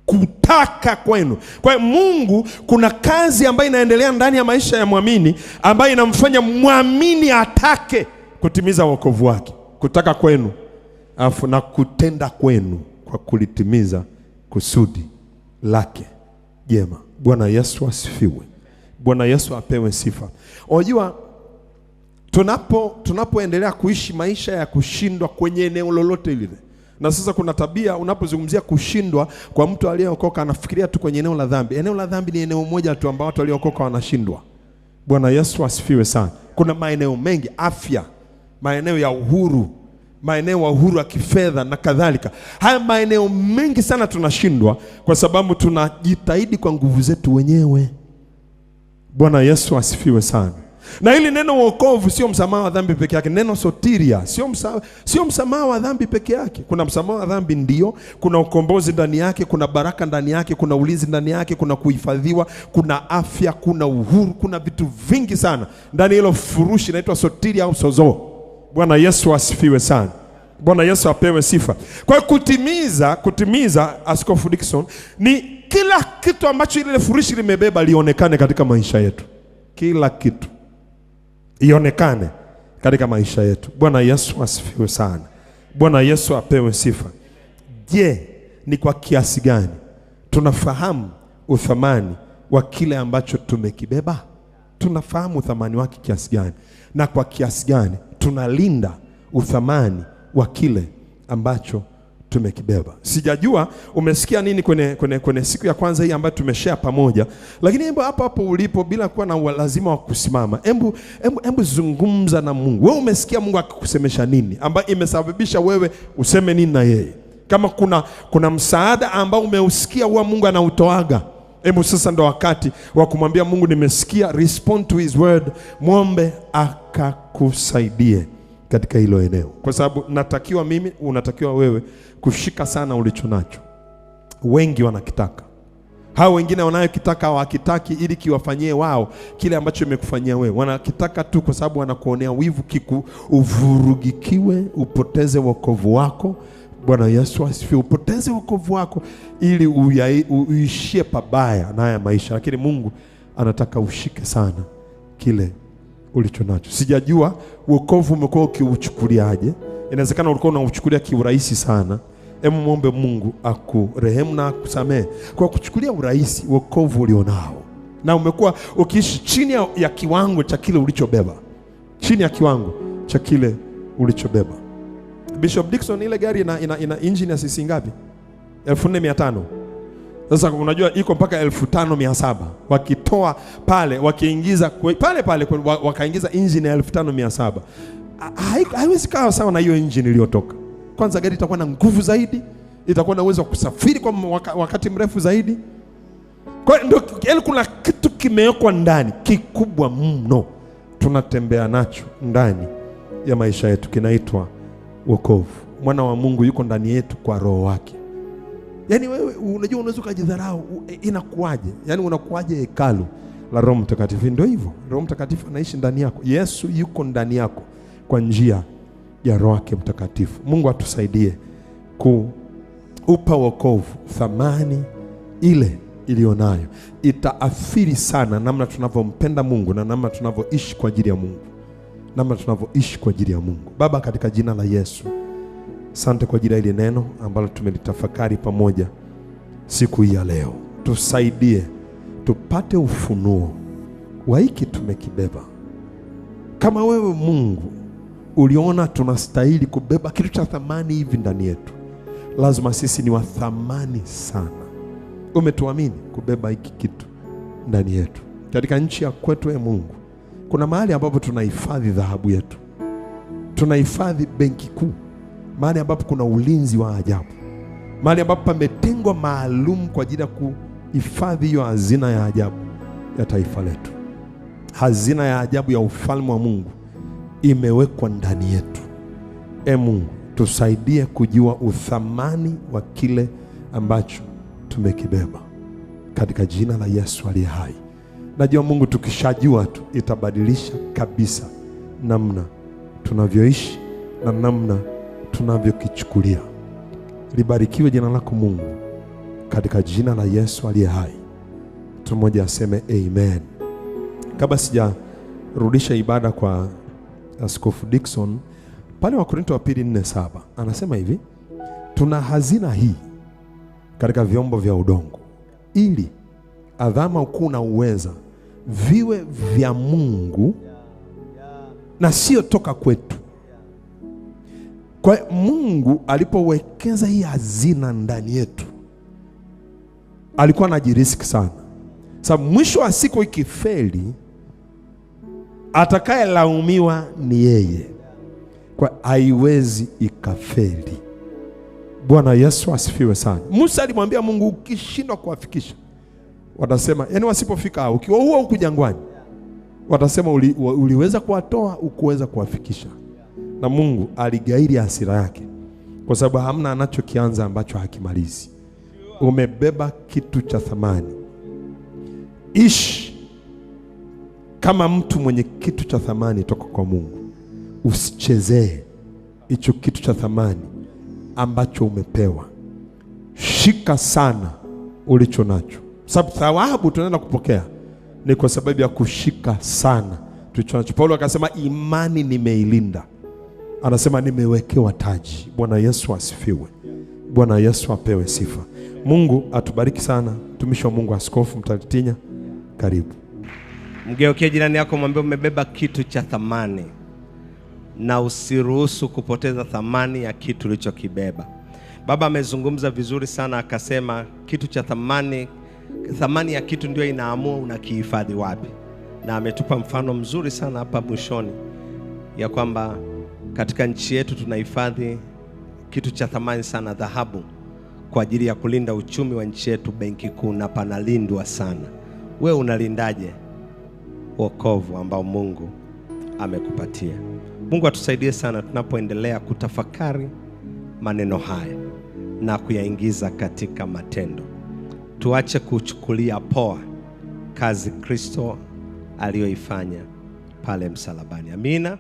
kutaka kwenu. Kwa hiyo Mungu, kuna kazi ambayo inaendelea ndani ya maisha ya muamini ambayo inamfanya muamini atake kutimiza wokovu wake, kutaka kwenu afu na kutenda kwenu kwa kulitimiza kusudi lake jema. Bwana Yesu asifiwe. Bwana Yesu apewe sifa. Unajua tunapoendelea kuishi maisha ya kushindwa kwenye eneo lolote lile. Na sasa kuna tabia, unapozungumzia kushindwa kwa mtu aliyeokoka anafikiria tu kwenye eneo la dhambi. Eneo la dhambi ni eneo moja tu ambao watu waliokoka wanashindwa. Bwana Yesu asifiwe sana. Kuna maeneo mengi, afya, maeneo ya uhuru, maeneo ya uhuru wa kifedha na kadhalika. Haya maeneo mengi sana tunashindwa kwa sababu tunajitahidi kwa nguvu zetu wenyewe. Bwana Yesu asifiwe sana. Na hili neno wokovu sio msamaha wa dhambi peke yake. Neno soteria sio msamaha wa dhambi peke yake. Kuna msamaha wa dhambi ndio, kuna ukombozi ndani yake, kuna baraka ndani yake, kuna ulinzi ndani yake, kuna kuhifadhiwa, kuna afya, kuna uhuru, kuna vitu vingi sana ndani hilo furushi inaitwa soteria au sozo. Bwana Yesu asifiwe sana. Bwana Yesu apewe sifa. Kwa kutimiza Askofu Dickson ni kila kitu ambacho ile furushi limebeba lionekane katika maisha yetu. Kila kitu ionekane katika maisha yetu. Bwana Yesu asifiwe sana. Bwana Yesu apewe sifa. Je, ni kwa kiasi gani tunafahamu uthamani wa kile ambacho tumekibeba? Tunafahamu uthamani wake kiasi gani? Na kwa kiasi gani tunalinda uthamani wa kile ambacho tumekibeba? Sijajua umesikia nini kwenye siku ya kwanza hii ambayo tumeshare pamoja, lakini hapo ulipo, bila kuwa na lazima wa kusimama, hebu zungumza na Mungu. Wewe umesikia Mungu akikusemesha nini ambayo imesababisha wewe useme nini na yeye? Kama kuna msaada ambao umeusikia huwa Mungu anautoaga, hebu sasa ndo wakati wa kumwambia Mungu, nimesikia, respond to his word, muombe akakusaidie katika hilo eneo. Kwa sababu natakiwa mimi, unatakiwa wewe kushika sana ulicho nacho. Wengi wanakitaka. Hao wengine wanayokitaka hawakitaki ili kiwafanyie wao kile ambacho imekufanyia wewe. Wanakitaka tu kwa sababu wanakuonea wivu, uvurugikiwe, upoteze wokovu wako. Bwana Yesu asifiwe. Upoteze wokovu wako ili uishie pabaya na haya maisha. Lakini Mungu anataka ushike sana kile ulicho nacho. Sijajua wokovu umekuwa ukiuchukuliaje. Inawezekana ulikuwa unauchukulia kiurahisi sana. Hebu muombe Mungu akurehemu na akusamehe kwa kuchukulia urahisi wokovu ulionao. Na umekuwa ukiishi chini ya kiwango cha kile ulichobeba. Chini ya kiwango cha kile ulichobeba. Bishop Dickson, ile gari ina engine ya cc ngapi? 1400. Sasa unajua iko mpaka 1500. Wakitoa pale, wakiingiza pale wakaingiza engine ya 1500. Haiwezi kawa sawa na hiyo engine iliyotoka. Kwanza gari itakuwa na nguvu zaidi, itakuwa na uwezo wa kusafiri kwa wakati mrefu zaidi. Kwa hiyo ndio kuna kitu kimewekwa ndani kikubwa mno tunatembea nacho ndani ya maisha yetu, kinaitwa wokovu. Mwana wa Mungu yuko ndani yetu kwa roho wake. Yaani wewe unajua unaweza kujidharau, inakuaje? Yaani unakuaje hekalu la Roho Mtakatifu? Ndio hivyo. Roho Mtakatifu anaishi ndani yako. Yesu yuko ndani yako kwa njia ya Roho wake Mtakatifu. Mungu atusaidie kuupa wokovu thamani ile iliyonayo itaathiri sana namna tunavyompenda Mungu na namna tunavyoishi kwa ajili ya Mungu. Namna tunavyoishi kwa ajili ya Mungu. Baba, katika jina la Yesu, asante kwa ajili ya ile neno ambalo tumelitafakari pamoja siku hii ya leo. Tusaidie tupate ufunuo wa hiki tumekibeba. Kama wewe Mungu uliona tunastahili kubeba kitu cha thamani hivi ndani yetu, lazima sisi ni wa thamani sana. Umetuamini kubeba hiki kitu ndani yetu. Katika nchi ya kwetu Mungu, kuna mahali ambapo tunahifadhi dhahabu yetu. Tunahifadhi benki kuu. Mahali ambapo kuna ulinzi wa ajabu. Mahali ambapo pametengwa maalum kwa ajili ya kuhifadhi hiyo hazina ya ajabu ya taifa letu. Hazina ya ajabu ya ufalme wa Mungu imewekwa ndani yetu. Mungu, tusaidie kujua uthamani wa kile ambacho tumekibeba. Katika jina la Yesu aliye hai. Najua Mungu, tukishajua tu itabadilisha kabisa namna tunavyoishi na namna tunavyokichukulia. Libarikiwe jina lako Mungu, katika jina la Yesu aliye hai. Mtu mmoja aseme amen. Kabla sijarudisha ibada kwa Askofu Dickson, pale Wakorintho wa pili 4:7 anasema hivi: tuna hazina hii katika vyombo vya udongo, ili adhama, ukuu na uweza viwe vya Mungu na sio toka kwetu. Kwa Mungu alipowekeza hii hazina ndani yetu, alikuwa anajiriski sana. Sababu mwisho wa siku ikifeli, atakaye laumiwa ni yeye. Kwa haiwezi ikafeli. Bwana Yesu asifiwe sana. Musa alimwambia Mungu, ukishindwa kuwafikisha, watasema, yani wasipofika ukiwa huko jangwani, watasema uliweza kuwatoa, ukuweza kuwafikisha. Na Mungu aligairi hasira yake, kwa sababu hamna anachokianza ambacho hakimalizi. Umebeba kitu cha thamani. Ishi kama mtu mwenye kitu cha thamani toka kwa Mungu. Usichezee hicho kitu cha thamani ambacho umepewa. Shika sana ulicho nacho. Sababu thawabu tunaenda kupokea ni kwa sababu ya kushika sana tulicho nacho. Paulo akasema imani nimeilinda. Anasema nimewekewa taji. Bwana Yesu asifiwe. Bwana Yesu apewe sifa. Mungu atubariki sana. Mtumishi wa Mungu Askofu Mtalitinya, karibu. Mgeukie jirani yako, mwambie umebeba kitu cha thamani, na usiruhusu kupoteza thamani ya kitu ulichokibeba. Baba amezungumza vizuri sana, akasema kitu cha thamani, thamani ya kitu ndio inaamua unakihifadhi wapi. Na ametupa mfano mzuri sana hapa mwishoni ya kwamba katika nchi yetu tunahifadhi kitu cha thamani sana, dhahabu, kwa ajili ya kulinda uchumi wa nchi yetu, benki kuu, na panalindwa sana. Wewe unalindaje wokovu ambao Mungu amekupatia? Mungu atusaidie sana tunapoendelea kutafakari maneno haya na kuyaingiza katika matendo. Tuache kuchukulia poa kazi Kristo aliyoifanya pale msalabani. Amina.